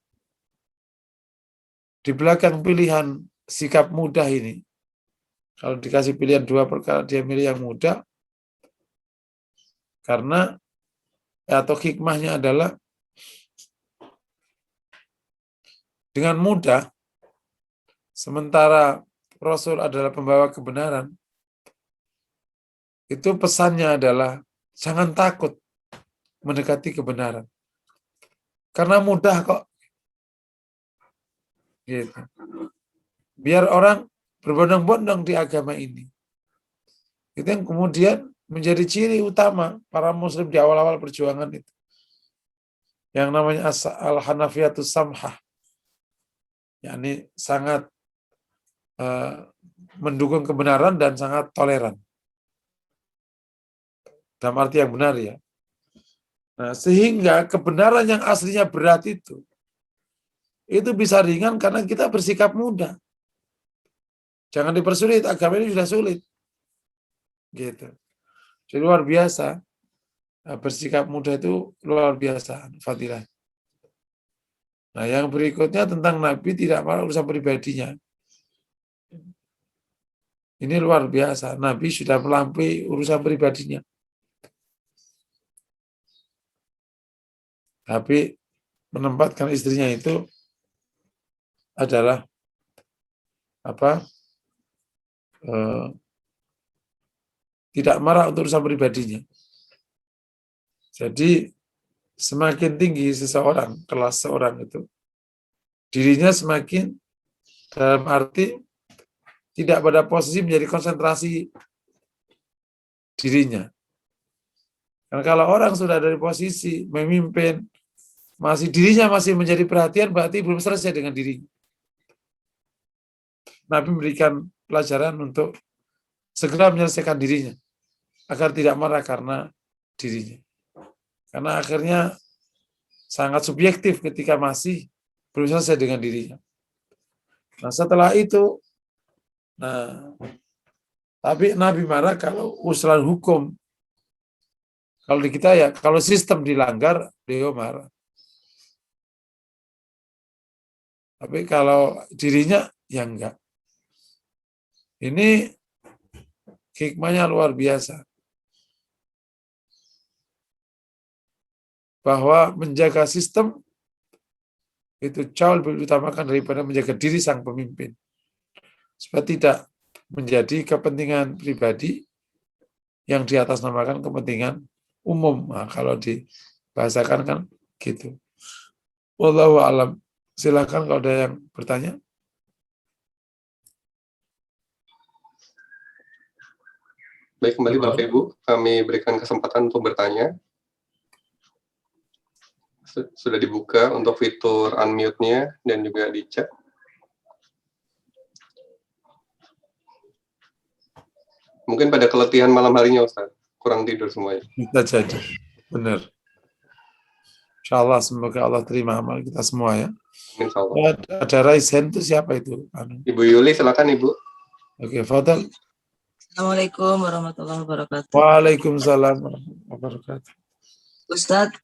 di belakang pilihan sikap mudah ini, kalau dikasih pilihan 2 perkara, dia milih yang mudah, karena atau hikmahnya adalah dengan mudah, sementara Rasul adalah pembawa kebenaran, itu pesannya adalah jangan takut mendekati kebenaran. Karena mudah kok. Gitu. Biar orang berbondong-bondong di agama ini. Itu yang kemudian menjadi ciri utama para muslim di awal-awal perjuangan itu. Yang namanya al-Hanafiyatus Samhah. Yakni sangat mendukung kebenaran dan sangat toleran. Dalam arti yang benar ya. Nah, sehingga kebenaran yang aslinya berat itu bisa ringan karena kita bersikap mudah. Jangan dipersulit, agama ini sudah sulit. Gitu. Jadi luar biasa. Bersikap mudah itu luar biasa, fadilah. Nah, yang berikutnya tentang Nabi tidak marah urusan pribadinya. Ini luar biasa. Nabi sudah melampaui urusan pribadinya. Tapi menempatkan istrinya itu adalah tidak marah untuk urusan pribadinya. Jadi semakin tinggi seseorang, kelas seorang itu, dirinya semakin dalam arti tidak pada posisi menjadi konsentrasi dirinya. Karena kalau orang sudah dari posisi memimpin, dirinya masih menjadi perhatian, berarti belum selesai dengan dirinya. Nabi memberikan pelajaran untuk segera menyelesaikan dirinya, agar tidak marah karena dirinya. Karena akhirnya sangat subjektif ketika masih belum selesai dengan dirinya. Nah setelah itu, tapi Nabi marah kalau usulan hukum. Kalau di kita ya, kalau sistem dilanggar, beliau marah. Tapi kalau dirinya, ya enggak. Ini hikmahnya luar biasa. Bahwa menjaga sistem itu jauh lebih utamakan daripada menjaga diri sang pemimpin. Supaya tidak menjadi kepentingan pribadi yang di atas namakan kepentingan umum. Nah, kalau dibahasakan kan gitu. Wallahu a'lam. Silakan kalau ada yang bertanya. Baik, kembali Bapak Ibu, kami berikan kesempatan untuk bertanya. Sudah dibuka untuk fitur unmute-nya dan juga di chat. Mungkin pada keletihan malam harinya, Ustaz. Kurang tidur semuanya. Bisa jadi. Benar. InsyaAllah, semoga Allah terima amal kita semua ya. InsyaAllah. Ada raise hand itu siapa itu? Ibu Yuli, silakan Ibu. Oke, Fadal. Assalamualaikum warahmatullahi wabarakatuh. Waalaikumsalam warahmatullahi wabarakatuh. Ustadz,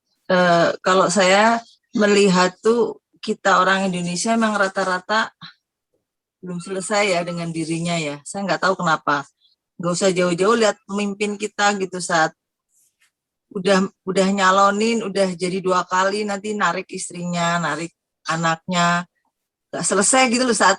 kalau saya melihat tuh kita orang Indonesia memang rata-rata belum selesai ya dengan dirinya ya. Saya nggak tahu kenapa. Nggak usah jauh-jauh lihat pemimpin kita gitu saat udah nyalonin, udah jadi 2 kali nanti narik istrinya, narik anaknya, nggak selesai gitu loh saat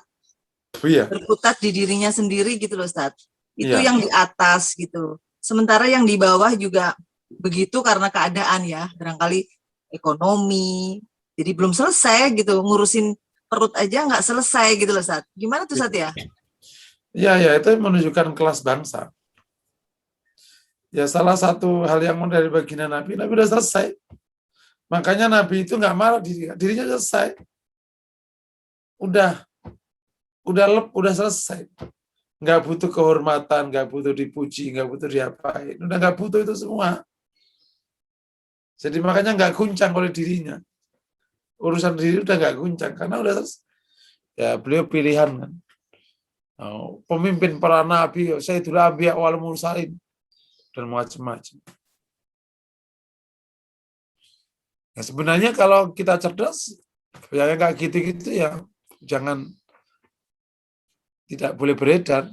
berkutat di dirinya sendiri gitu loh saat. Itu yang di atas gitu. Sementara yang di bawah juga begitu karena keadaan ya, barangkali ekonomi. Jadi belum selesai gitu, ngurusin perut aja nggak selesai gitu loh Sat. Gimana tuh Sat ya? Ya, itu menunjukkan kelas bangsa. Ya salah satu hal yang dari baginda Nabi udah selesai. Makanya Nabi itu nggak marah dirinya selesai. Udah selesai. Nggak butuh kehormatan, nggak butuh dipuji, nggak butuh diapain. Udah nggak butuh itu semua. Jadi makanya nggak guncang oleh dirinya. Urusan diri udah nggak guncang karena udah selesai. Ya beliau pilihan kan. Pemimpin para nabi, Sayyidul Anbiya wal Mursalin dan macam-macam. Nah, sebenarnya kalau kita cerdas, yang kayak gitu-gitu ya jangan, tidak boleh beredar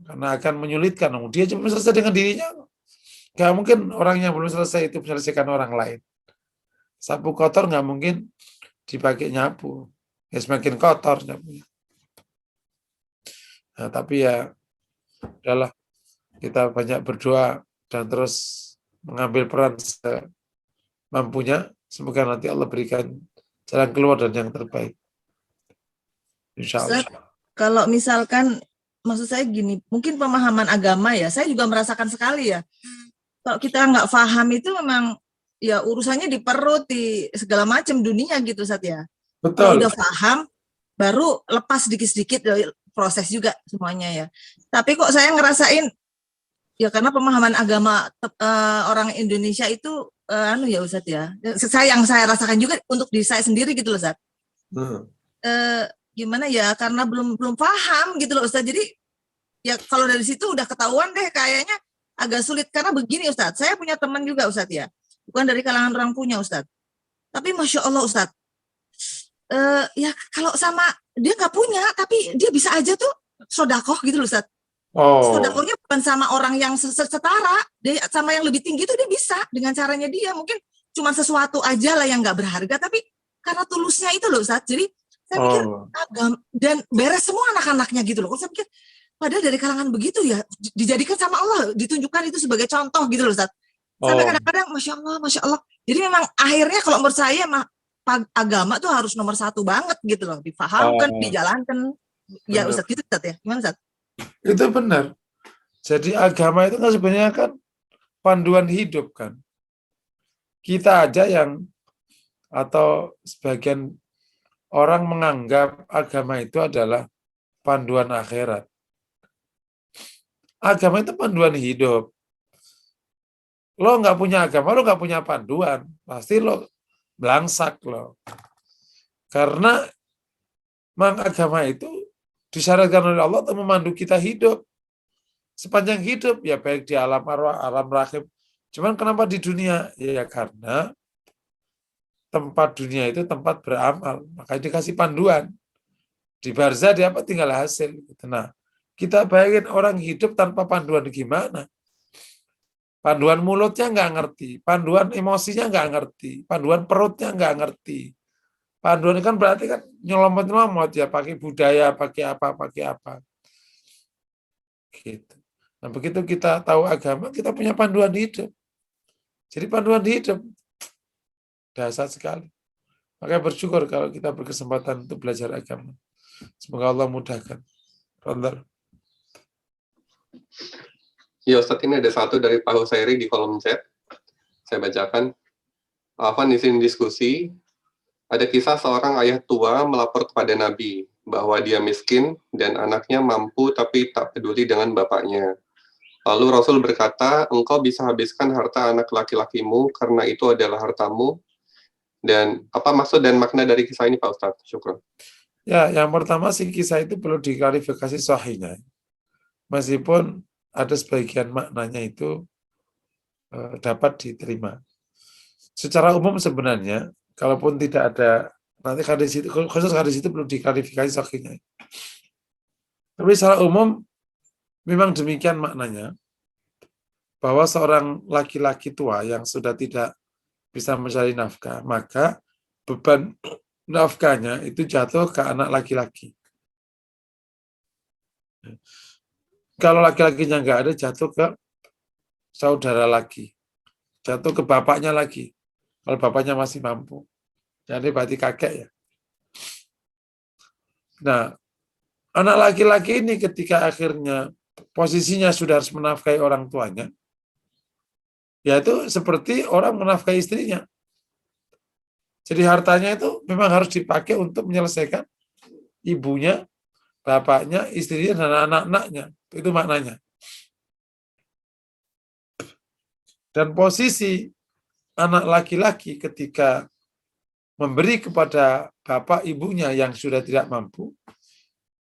karena akan menyulitkan. Dia cuma selesai dengan dirinya. Gak mungkin orang yang belum selesai itu menyelesaikan orang lain. Sapu kotor nggak mungkin dipakai nyapu. Ya semakin kotor nyapunya. Nah, tapi ya udahlah, kita banyak berdoa dan terus mengambil peran semampunya. Semoga nanti Allah berikan jalan keluar dan yang terbaik. Insya Ustaz, Allah. kalau misalkan, maksud saya gini, mungkin pemahaman agama ya, saya juga merasakan sekali ya. Kalau kita nggak paham itu memang ya urusannya di perut, di segala macam dunia gitu, Ustaz ya. Kalau Betul. udah paham, baru lepas sedikit-sedikit proses juga semuanya ya. Tapi kok saya ngerasain, ya karena pemahaman agama orang Indonesia itu anu ya Ustaz ya. Yang saya rasakan juga untuk diri saya sendiri gitu loh Ustaz. Gimana ya, karena belum paham gitu loh Ustaz. Jadi ya kalau dari situ udah ketahuan deh kayaknya agak sulit. Karena begini Ustaz, saya punya teman juga Ustaz ya. Bukan dari kalangan orang punya Ustaz. Tapi Masya Allah Ustaz, ya kalau sama dia nggak punya, tapi dia bisa aja tuh sodakoh gitu loh Ustaz. Sodakohnya bukan sama orang yang setara, dia sama yang lebih tinggi itu dia bisa dengan caranya dia. Mungkin cuma sesuatu aja lah yang nggak berharga, tapi karena tulusnya itu loh Ustaz. Jadi saya pikir dan beres semua anak-anaknya gitu loh. Saya pikir padahal dari kalangan begitu ya dijadikan sama Allah, ditunjukkan itu sebagai contoh gitu loh Ustaz. Sampai kadang-kadang Masya Allah. Jadi memang akhirnya kalau menurut saya agama tuh harus nomor satu banget gitu loh, dipahamkan, dijalankan. Ya Ustaz gitu Ustaz ya. Gimana Ustaz? Itu benar. Jadi agama itu kan sebenarnya kan panduan hidup kan. Kita aja yang atau sebagian orang menganggap agama itu adalah panduan akhirat. Agama itu panduan hidup. Lo nggak punya agama, lo nggak punya panduan, pasti lo belangsak lo. Karena memang agama itu disyaratkan oleh Allah untuk memandu kita hidup sepanjang hidup, ya baik di alam arwah, alam rahim. Cuman kenapa di dunia? Ya karena tempat dunia itu tempat beramal, makanya dikasih panduan. Di barzah dia apa? Tinggal hasil. Nah, kita bayangin orang hidup tanpa panduan gimana? Panduan mulutnya nggak ngerti, panduan emosinya nggak ngerti, panduan perutnya nggak ngerti. Panduan kan berarti kan nyelomot-nyelomot ya, pakai budaya, pakai apa. Gitu. Nah, begitu kita tahu agama, kita punya panduan hidup. Jadi panduan hidup dasar sekali. Makanya bersyukur kalau kita berkesempatan untuk belajar agama. Semoga Allah mudahkan. Ronald. Ya Ustadz, ini ada satu dari Pak Husairi di kolom chat. Saya bacakan. Afan di sini diskusi. Ada kisah seorang ayah tua melapor kepada Nabi bahwa dia miskin dan anaknya mampu tapi tak peduli dengan bapaknya. Lalu Rasul berkata, engkau bisa habiskan harta anak laki-lakimu karena itu adalah hartamu. Dan apa maksud dan makna dari kisah ini Pak Ustadz? Syukur. Ya, yang pertama sih kisah itu perlu diklarifikasi sahihnya. Meskipun ada sebagian maknanya itu dapat diterima. Secara umum sebenarnya, kalaupun tidak ada, nanti hadis itu, khusus hadis itu perlu diklarifikasi sahihnya. Tapi secara umum, memang demikian maknanya, bahwa seorang laki-laki tua yang sudah tidak bisa mencari nafkah, maka beban nafkahnya itu jatuh ke anak laki-laki. Kalau laki-lakinya nggak ada, jatuh ke saudara laki, jatuh ke bapaknya lagi. Kalau bapaknya masih mampu, jadi berarti kakek ya. Nah, anak laki-laki ini ketika akhirnya posisinya sudah harus menafkahi orang tuanya, yaitu seperti orang menafkahi istrinya. Jadi hartanya itu memang harus dipakai untuk menyelesaikan ibunya, bapaknya, istrinya, dan anak-anaknya. Itu maknanya. Dan posisi anak laki-laki ketika memberi kepada bapak ibunya yang sudah tidak mampu,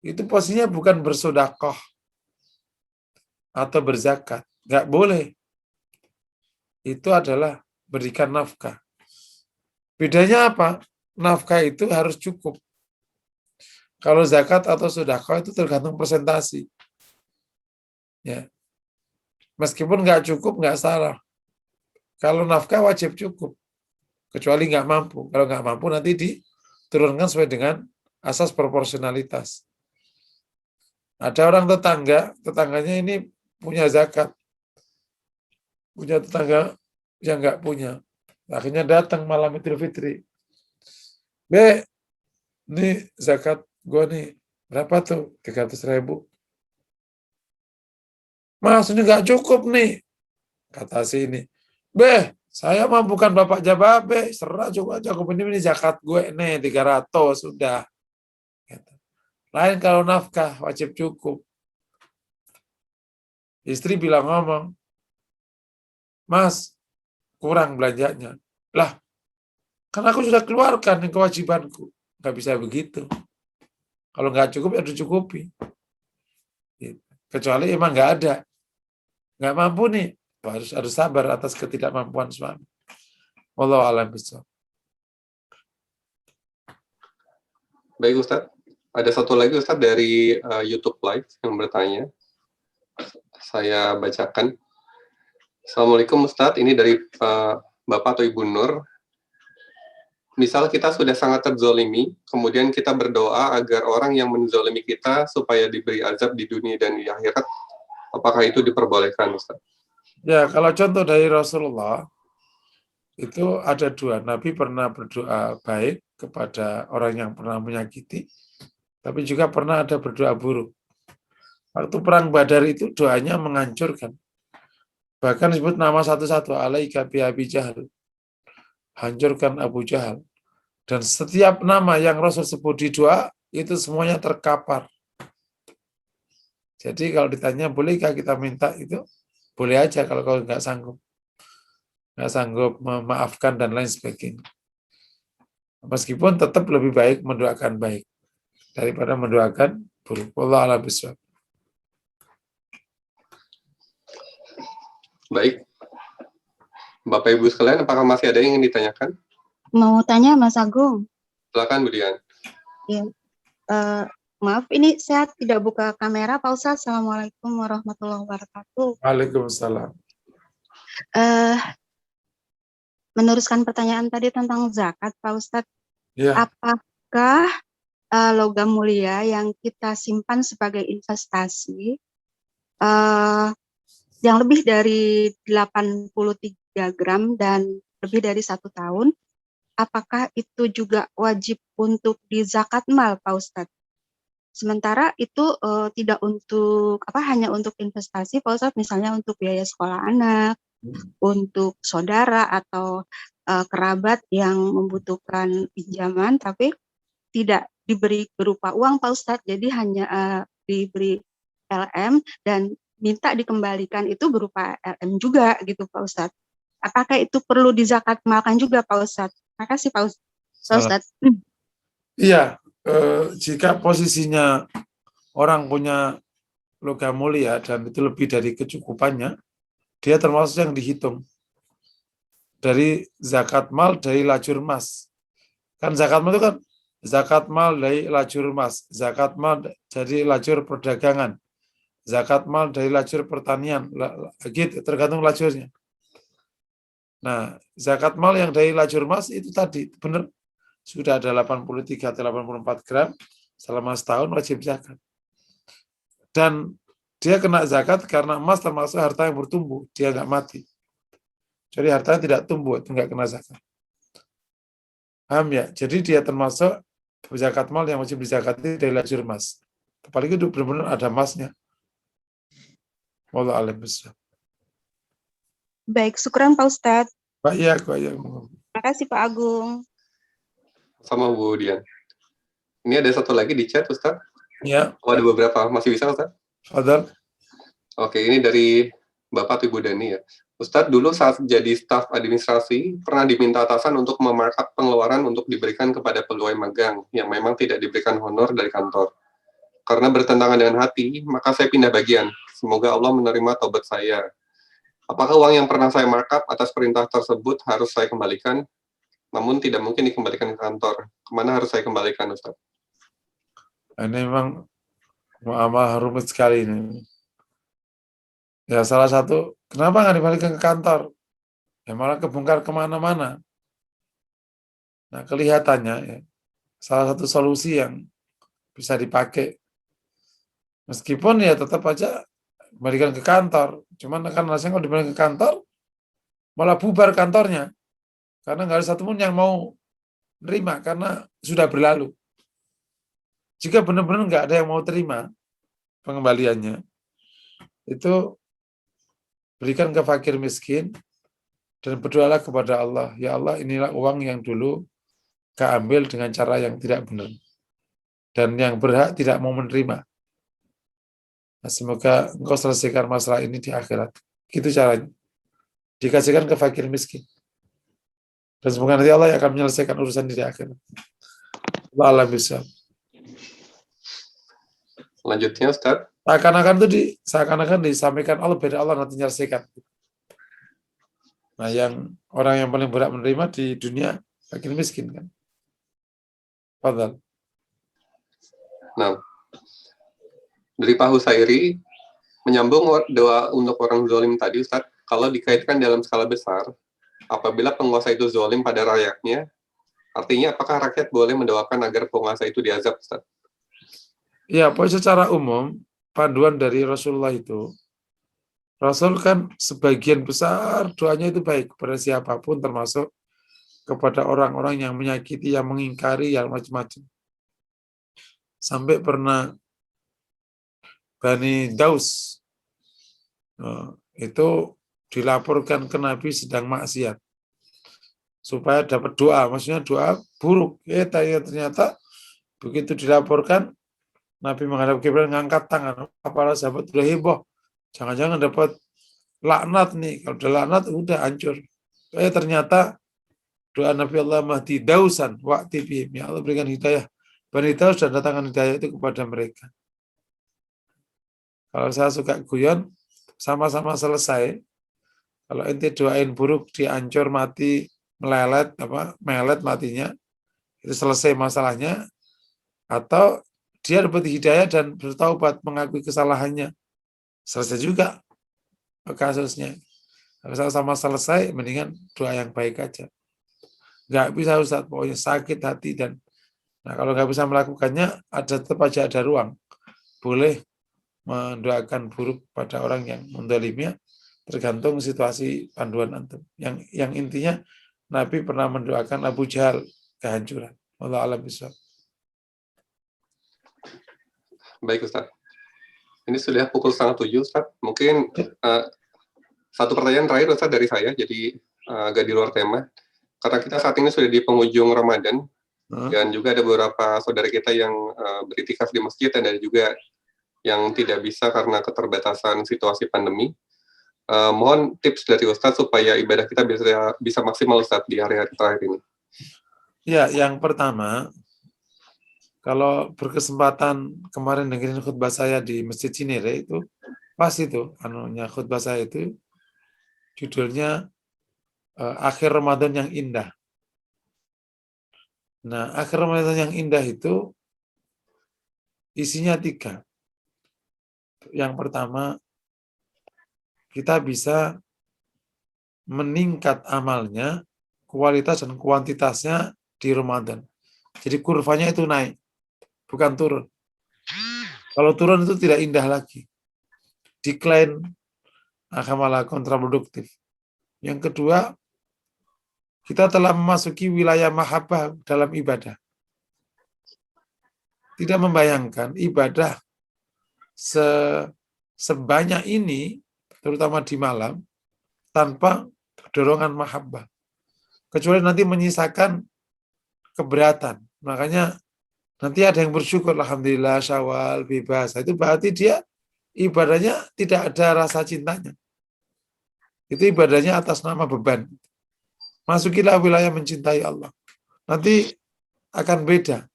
itu posisinya bukan bersedekah atau berzakat. Nggak boleh. Itu adalah berikan nafkah. Bedanya apa? Nafkah itu harus cukup. Kalau zakat atau sedekah itu tergantung persentasi. Ya. Meskipun nggak cukup, nggak salah. Kalau nafkah wajib cukup. Kecuali nggak mampu. Kalau nggak mampu nanti diturunkan sesuai dengan asas proporsionalitas. Ada orang tetangganya ini punya zakat. Punya tetangga yang nggak punya. Akhirnya datang malam Idul Fitri. Ini zakat gue nih berapa tuh 300.000. Mas ini nggak cukup nih, kata si ini. Beh, saya mah bukan bapak jababe, serah cukup ini zakat gue nih 300 sudah. Gitu. Lain kalau nafkah wajib cukup. Istri bilang ngomong, Mas kurang belanjanya. Lah, kan aku sudah keluarkan yang kewajibanku. Nggak bisa begitu. Kalau nggak cukup ya dicukupi. Gitu. Kecuali emang nggak ada. Nggak mampu nih, harus sabar atas ketidakmampuan suami. Wallahu a'lam bishawab. Baik Ustadz, ada satu lagi Ustadz dari YouTube Live yang bertanya. Saya bacakan. Assalamualaikum Ustadz, ini dari Bapak atau Ibu Nur. Misal kita sudah sangat terzolimi, kemudian kita berdoa agar orang yang menzolimi kita supaya diberi azab di dunia dan di akhirat. Apakah itu diperbolehkan Ustadz? Ya, kalau contoh dari Rasulullah, itu ada dua. Nabi pernah berdoa baik kepada orang yang pernah menyakiti, tapi juga pernah ada berdoa buruk. Waktu perang Badar itu doanya menghancurkan. Bahkan disebut nama satu-satu, alaika bi Abi Jahal. Hancurkan Abu Jahal. Dan setiap nama yang Rasul sebut di doa, itu semuanya terkapar. Jadi kalau ditanya, bolehkah kita minta itu? Boleh aja kalau kau nggak sanggup. Nggak sanggup memaafkan dan lain sebagainya. Meskipun tetap lebih baik mendoakan baik daripada mendoakan buruk. Wallahu a'lam bishawab. Baik. Bapak Ibu sekalian, apakah masih ada yang ingin ditanyakan? Mau tanya Mas Agung. Silakan Bu Dian. Ya, maaf ini saya tidak buka kamera Pak Ustadz. Assalamualaikum warahmatullahi wabarakatuh. Waalaikumsalam. Meneruskan pertanyaan tadi tentang zakat Pak Ustadz. Ya. Apakah logam mulia yang kita simpan sebagai investasi yang lebih dari 83 gram dan lebih dari 1 tahun, apakah itu juga wajib untuk di zakat mal, Pak Ustadz? Sementara itu tidak untuk hanya untuk investasi, Pak Ustadz, misalnya untuk biaya sekolah anak, untuk saudara atau kerabat yang membutuhkan pinjaman, tapi tidak diberi berupa uang, Pak Ustadz. Jadi hanya diberi LM dan minta dikembalikan itu berupa LM juga gitu, Pak Ustadz. Apakah itu perlu dizakatmalkan juga, Pak Ustadz? Makasih Pak Ustadz. Iya, jika posisinya orang punya logam mulia dan itu lebih dari kecukupannya, dia termasuk yang dihitung dari zakat mal dari lajur emas. Kan zakat mal itu kan zakat mal dari lajur emas, zakat mal dari lajur perdagangan, zakat mal dari lajur pertanian, gitu, tergantung lajurnya. Nah, zakat mal yang dari lajur emas itu tadi, benar, sudah ada 83 atau 84 gram, selama setahun wajib zakat. Dan dia kena zakat karena emas termasuk harta yang bertumbuh, dia nggak mati. Jadi hartanya tidak tumbuh, itu nggak kena zakat. Paham ya? Jadi dia termasuk zakat mal yang wajib dizakati dari lajur emas. Apalagi itu benar-benar ada emasnya. Wallahu a'lam bishawab. Baik, syukran Pak Ustadz. Baik. Terima kasih Pak Agung. Sama Bu Dian. Ini ada satu lagi di chat, Ustadz. Ya. Oh, ada beberapa. Masih bisa, Ustadz? Fadal. Oke, ini dari Bapak Ibu Dani ya. Ustadz, dulu saat jadi staf administrasi, pernah diminta atasan untuk memarkup pengeluaran untuk diberikan kepada pegawai magang yang memang tidak diberikan honor dari kantor. Karena bertentangan dengan hati, maka saya pindah bagian. Semoga Allah menerima taubat saya. Apakah uang yang pernah saya markup atas perintah tersebut harus saya kembalikan? Namun tidak mungkin dikembalikan ke kantor. Kemana harus saya kembalikan, Ustaz? Ini memang muamalah rumit sekali ini. Ya salah satu, kenapa nggak dibalikan ke kantor? Ya malah kebongkar kemana-mana. Nah kelihatannya ya, salah satu solusi yang bisa dipakai. Meskipun ya tetap aja kembalikan ke kantor. Cuman kan rasanya kalau dibalikan ke kantor, malah bubar kantornya. Karena nggak ada satupun yang mau nerima, karena sudah berlalu. Jika benar-benar nggak ada yang mau terima pengembaliannya, itu berikan ke fakir miskin dan berdoalah kepada Allah, ya Allah, inilah uang yang dulu keambil dengan cara yang tidak benar dan yang berhak tidak mau menerima. Nah, semoga engkau selesaikan masalah ini di akhirat. Itu caranya. Dikasihkan ke fakir miskin. Dan semoga nanti Allah yang akan menyelesaikan urusan di akhirat. Allah alam bisa. Selanjutnya Ustaz. Seakan-akan disampaikan Allah, beda Allah nanti menyelesaikan. Nah, yang orang yang paling berat menerima di dunia fakir miskin kan. Fadhal. Nah, dari Pak Husairi, menyambung doa untuk orang zalim tadi, Ustaz, kalau dikaitkan dalam skala besar, apabila penguasa itu zalim pada rakyatnya, artinya apakah rakyat boleh mendoakan agar penguasa itu diazab, Ustaz? Ya, pokoknya secara umum, panduan dari Rasulullah itu, Rasul kan sebagian besar doanya itu baik kepada siapapun, termasuk kepada orang-orang yang menyakiti, yang mengingkari, yang macam-macam. Sampai pernah Bani Daus itu dilaporkan ke Nabi sedang maksiat supaya dapat doa, maksudnya doa buruk. Ternyata begitu dilaporkan, Nabi menghadap kiblat, ngangkat tangan. Para sahabat sudah heboh, jangan-jangan dapat laknat nih. Kalau udah laknat udah hancur. Ternyata doa Nabi, Allah mahdi dausan wa'ti bihim, ya Allah berikan hidayah Bani Daus dan datangkan hidayah itu kepada mereka. Kalau saya suka guyon, sama-sama selesai. Kalau ente doain buruk, dihancur mati, melet matinya, itu selesai masalahnya. Atau dia dapat hidayah dan bertaubat, mengakui kesalahannya, selesai juga kasusnya. Kalau sama selesai, mendingan doa yang baik aja. Nggak bisa Ustaz, pokoknya sakit hati kalau nggak bisa melakukannya, tetap aja ada ruang. Boleh mendoakan buruk pada orang yang mendolimnya, tergantung situasi panduan antum. Yang intinya Nabi pernah mendoakan Abu Jahal kehancuran. Allah alam bisa. Baik Ustaz. Ini sudah pukul 6:30 Ustaz. Mungkin satu pertanyaan terakhir Ustaz dari saya, jadi agak di luar tema. Karena kita saat ini sudah di penghujung Ramadan, dan juga ada beberapa saudara kita yang beritikaf di masjid, dan ada juga yang tidak bisa karena keterbatasan situasi pandemi. Mohon tips dari Ustadz supaya ibadah kita bisa maksimal Ustadz di hari-hari terakhir ini. Ya, yang pertama, kalau berkesempatan kemarin dengerin khutbah saya di Masjid Cinere itu, pas itu, khutbah saya itu, judulnya Akhir Ramadan yang Indah. Nah, akhir Ramadan yang indah itu isinya 3. Yang pertama, kita bisa meningkat amalnya, kualitas dan kuantitasnya di Ramadan. Jadi kurvanya itu naik, bukan turun. Kalau turun itu tidak indah lagi. Decline akan malah kontraproduktif. Yang kedua, kita telah memasuki wilayah mahabbah dalam ibadah. Tidak membayangkan ibadah sebanyak ini, terutama di malam, tanpa dorongan mahabbah. Kecuali nanti menyisakan keberatan. Makanya nanti ada yang bersyukur, alhamdulillah Syawal bebas. Itu berarti dia ibadahnya tidak ada rasa cintanya. Itu ibadahnya atas nama beban. Masukilah wilayah mencintai Allah. Nanti akan beda.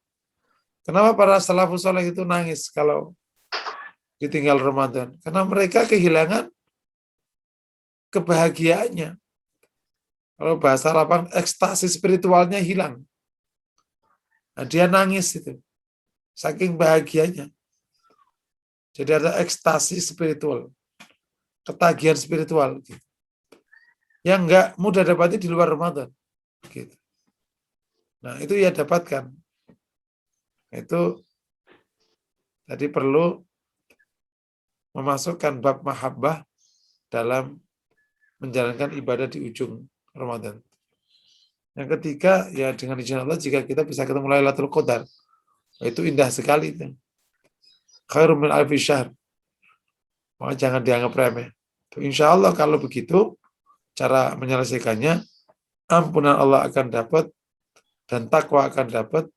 Kenapa para salafus saleh itu nangis kalau ditinggal Ramadan? Karena mereka kehilangan kebahagiaannya. Kalau bahasa lapang, ekstasi spiritualnya hilang. Nah, dia nangis itu. Saking bahagianya. Jadi ada ekstasi spiritual. Ketagihan spiritual. Gitu. Yang enggak mudah dapati di luar Ramadan. Gitu. Nah, itu ya dapatkan. Itu tadi perlu memasukkan bab mahabbah dalam menjalankan ibadah di ujung Ramadan. Yang ketiga, ya dengan izin Allah, jika kita bisa ketemu Lailatul Qadar. Itu indah sekali itu. Khairun min alfi syahr. Maka jangan dianggap remeh. Insya Allah kalau begitu cara menyelesaikannya, ampunan Allah akan dapat dan takwa akan dapat,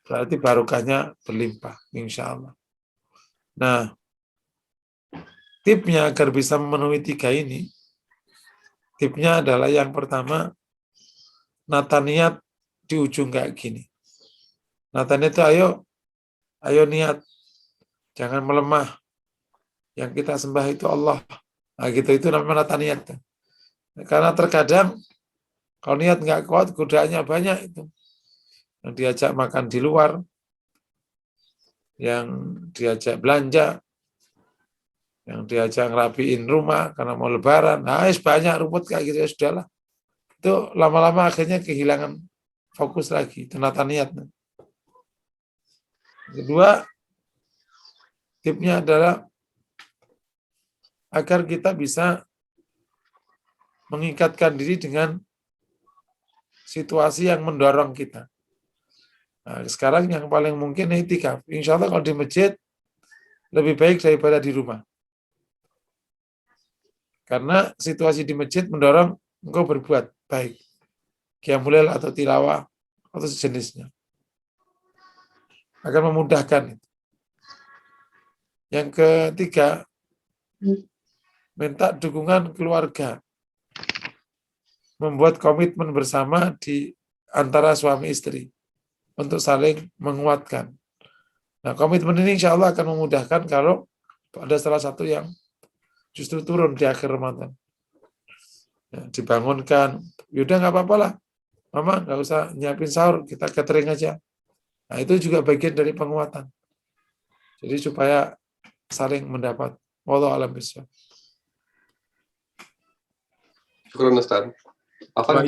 berarti barokahnya berlimpah, insya Allah. Nah, tipnya agar bisa memenuhi 3 ini, tipnya adalah yang pertama, nata niat di ujung kayak gini. Nata niat itu ayo niat, jangan melemah. Yang kita sembah itu Allah. Nah gitu, itu namanya nata niat. Karena terkadang kalau niat nggak kuat, godaannya banyak itu. Yang diajak makan di luar, yang diajak belanja, yang diajak ngerapiin rumah karena mau lebaran. Nah, banyak rumput kayak gitu, ya sudahlah. Itu lama-lama akhirnya kehilangan fokus lagi, itu nata niat. Kedua, tipnya adalah agar kita bisa mengikatkan diri dengan situasi yang mendorong kita. Nah, sekarang yang paling mungkin i'tikaf. Insya Allah kalau di masjid lebih baik daripada di rumah. Karena situasi di masjid mendorong engkau berbuat baik. Qiyamul lail atau tilawah atau sejenisnya. Akan memudahkan. Yang ketiga, minta dukungan keluarga. Membuat komitmen bersama di antara suami istri untuk saling menguatkan. Nah, komitmen ini insya Allah akan memudahkan kalau ada salah satu yang justru turun di akhir Ramadan. Ya, dibangunkan, yaudah nggak apa-apa lah, Mama nggak usah nyiapin sahur, kita catering aja. Nah, itu juga bagian dari penguatan. Jadi supaya saling mendapat. Wallahu a'lam bishawab. Syukur Ustaz. Ustaz,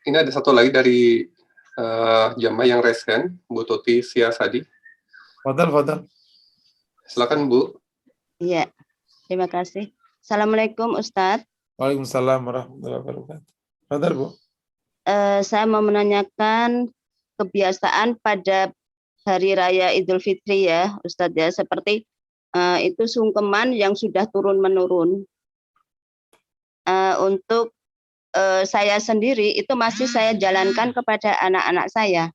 ini ada satu lagi dari jamaah yang raise hand, Bu Tuti Siasadi. Fadal. Silakan Bu. Iya, terima kasih. Assalamualaikum Ustadz. Waalaikumsalam warahmatullahi wabarakatuh. Fadal Bu. Saya mau menanyakan kebiasaan pada hari raya Idul Fitri ya Ustadz ya, seperti itu sungkeman yang sudah turun-menurun. Untuk saya sendiri itu masih saya jalankan kepada anak-anak saya.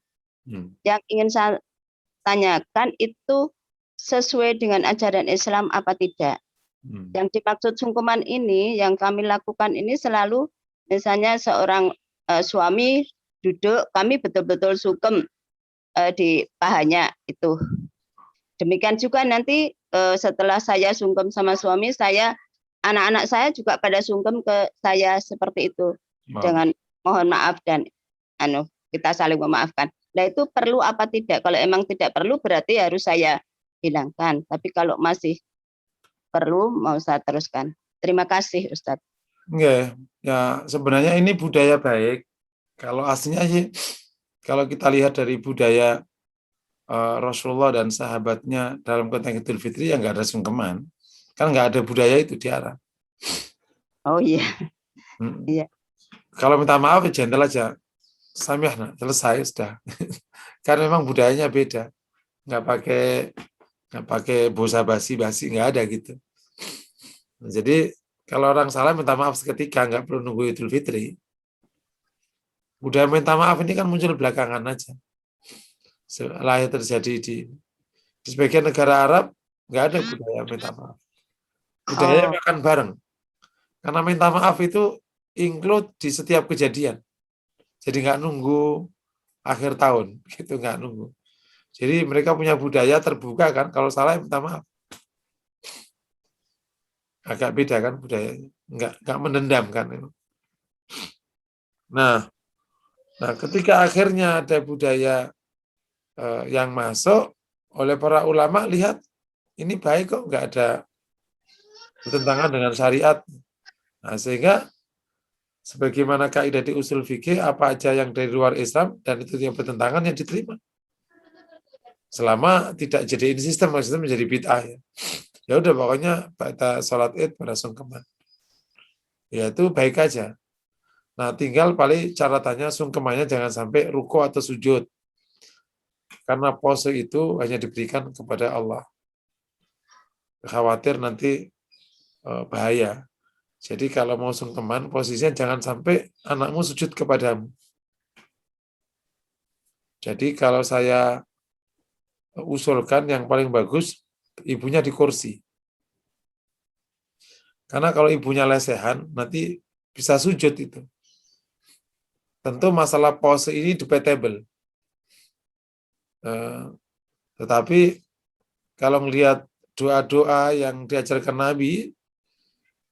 Yang ingin saya tanyakan itu sesuai dengan ajaran Islam apa tidak? Yang dimaksud sungkeman ini yang kami lakukan ini selalu misalnya seorang suami duduk, kami betul-betul sungkem di pahanya itu. Demikian juga nanti setelah saya sungkem sama suami, anak-anak saya juga pada sungkem ke saya seperti itu. Dengan mohon maaf dan kita saling memaafkan. Nah itu perlu apa tidak? Kalau emang tidak perlu berarti harus saya hilangkan. Tapi kalau masih perlu mau saya teruskan. Terima kasih Ustadz. Enggak, ya sebenarnya ini budaya baik. Kalau aslinya sih, kalau kita lihat dari budaya Rasulullah dan sahabatnya dalam konteks Idul Fitri yang nggak ada sungkeman, kan nggak ada budaya itu di Arab. Oh iya. Iya. Kalau minta maaf ya gentle aja, samyahna, selesai sudah. Karena memang budayanya beda, nggak pakai bosa basi nggak ada gitu. Nah, jadi kalau orang salah minta maaf seketika, nggak perlu nunggu Idul Fitri. Budaya minta maaf ini kan muncul belakangan aja. Setelah terjadi di sebagian negara Arab nggak ada budaya minta maaf. Budaya makan bareng. Karena minta maaf itu include di setiap kejadian. Jadi nggak nunggu akhir tahun, gitu nggak nunggu. Jadi mereka punya budaya terbuka kan, kalau salah minta maaf. Agak beda kan budayanya, nggak mendendam kan. Nah, ketika akhirnya ada budaya yang masuk oleh para ulama, lihat ini baik kok, nggak ada bertentangan dengan syariat. Nah, sehingga sebagaimana kaidah di usul fikih, apa aja yang dari luar Islam dan itu yang bertentangan yang diterima. Selama tidak jadiin sistem menjadi bid'ah ya. Ya udah pokoknya pada sholat Id pada sungkeman. Ya itu baik aja. Nah, tinggal paling caratannya sungkemannya jangan sampai ruku atau sujud. Karena pose itu hanya diberikan kepada Allah. Khawatir nanti bahaya. Jadi kalau mau sungkeman, posisinya jangan sampai anakmu sujud kepadamu. Jadi kalau saya usulkan yang paling bagus, ibunya di kursi. Karena kalau ibunya lesehan, nanti bisa sujud itu. Tentu masalah pose ini debatable. Tetapi kalau melihat doa-doa yang diajarkan Nabi,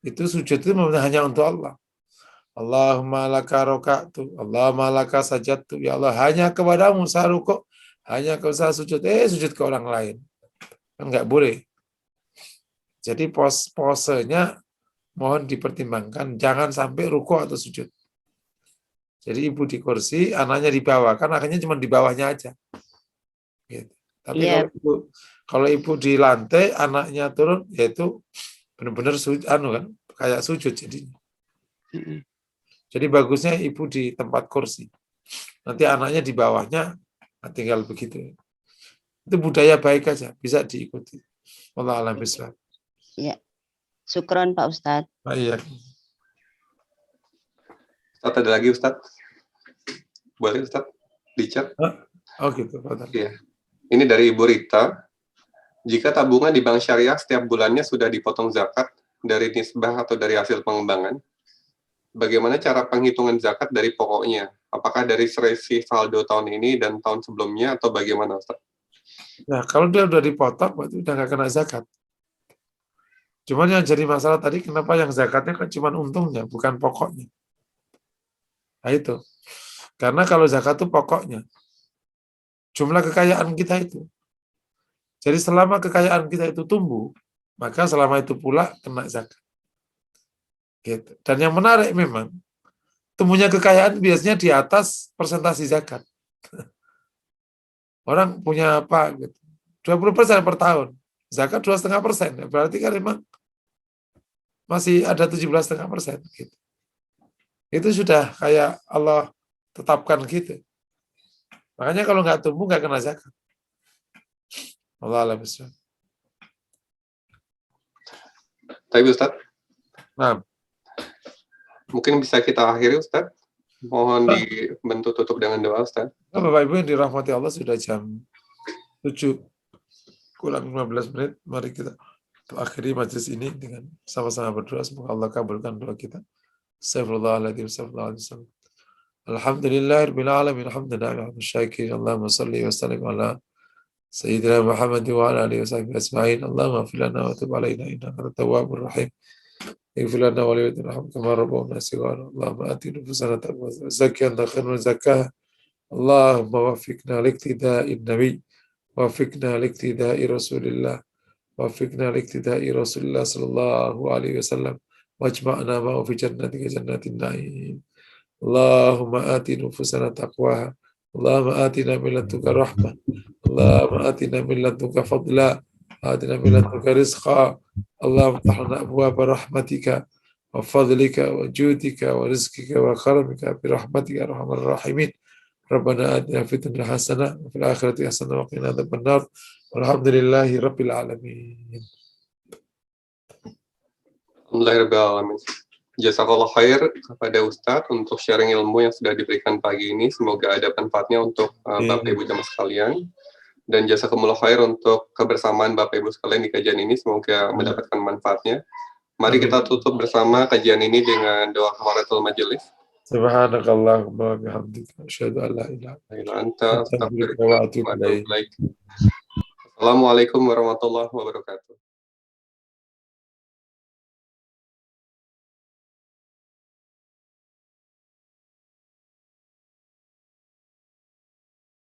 itu sujud itu hanya untuk Allah. Allahumma laka roka'tu, Allahumma laka sajadtu, ya Allah, hanya kepadamu saya rukuk, hanya kau saya sujud, sujud ke orang lain. Kan nggak boleh. Jadi posenya mohon dipertimbangkan, jangan sampai rukuk atau sujud. Jadi ibu di kursi, anaknya di bawah, kan akhirnya cuma di bawahnya aja. Gitu. Tapi kalau ibu di lantai, anaknya turun, yaitu benar-benar kan, kayak sujud jadinya. Jadi bagusnya ibu di tempat kursi. Nanti anaknya di bawahnya, tinggal begitu. Itu budaya baik aja, bisa diikuti. Wallahu a'lam bishawab. Ya, syukron Pak Ustadz. Iya. Ustadz, ada lagi Ustadz? Boleh Ustadz di chat? Oh gitu. Iya. Ini dari Ibu Rita. Jika tabungan di bank syariah setiap bulannya sudah dipotong zakat dari nisbah atau dari hasil pengembangan, bagaimana cara penghitungan zakat dari pokoknya? Apakah dari selisih saldo tahun ini dan tahun sebelumnya atau bagaimana Ustaz? Nah, kalau dia udah dipotong, berarti udah nggak kena zakat. Cuman yang jadi masalah tadi, kenapa yang zakatnya kan cuma untungnya, bukan pokoknya. Nah itu. Karena kalau zakat itu pokoknya. Jumlah kekayaan kita itu. Jadi selama kekayaan kita itu tumbuh, maka selama itu pula kena zakat. Gitu. Dan yang menarik memang, tumbuhnya kekayaan biasanya di atas persentase zakat. Orang punya apa? Gitu. 20% per tahun. Zakat 2,5%. Berarti kan memang masih ada 17,5%. Gitu. Itu sudah kayak Allah tetapkan gitu. Makanya kalau nggak tumbuh, nggak kena zakat. Allah a'lam bishawab. Tapi Ustaz, Nah, mungkin bisa kita akhiri Ustaz. Mohon dibantu tutup dengan doa Ustaz. Bapak Ibu yang dirahmati Allah, sudah jam 7 kurang 15 menit. Mari kita akhiri majelis ini dengan sama-sama berdoa. Semoga Allah kabulkan doa kita. Astagfirullahaladzim. Alhamdulillahirabbil alamin. Alhamdulillah syakirin. Allahumma shalli wa sallim ala sayyidina Muhammad wa ala alihi wa sahbihi ajma'in. Allahumma ighfir lana wa tub alaina innaka antat tawwabur rahim. اغفر لنا ولوالدينا وارحمهم كما ربونا صغارا اللهم آت نفوسنا تقواها وزكها أنت خير من زكاها اللهم وفقنا لاقتداء النبي وفقنا لاقتداء رسول الله وفقنا لاقتداء رسول الله صلى الله عليه وسلم واجمعنا معه في جنتك جنات النعيم اللهم آت نفوسنا تقواها اللهم آتنا من لدنك رحمة اللهم آتنا من لدنك فضلا آتنا من لدنك رزقا اللهم افتح لنا أبواب رحمتك وفضلك وجودك ورزقك وكرمك برحمتك يا أرحم الراحمين ربنا آتنا في الدنيا حسنة وفي الآخرة حسنة وقنا عذاب النار والحمد لله رب العالمين. Alhamdulillahirrahmanirrahim. Jazakallah khair kepada Ustadz untuk sharing ilmu yang sudah diberikan pagi ini. Semoga ada manfaatnya untuk Bapak Ibu jamaah sekalian. Dan jazakumullah khair untuk kebersamaan Bapak Ibu sekalian di kajian ini. Semoga mendapatkan manfaatnya. Mari kita tutup bersama kajian ini dengan doa kafaratul majelis. Subhanakallahumma wa bihamdika asyhadu an la ilaha illa anta astaghfiruka wa atubu ilaik. Assalamualaikum warahmatullahi wabarakatuh.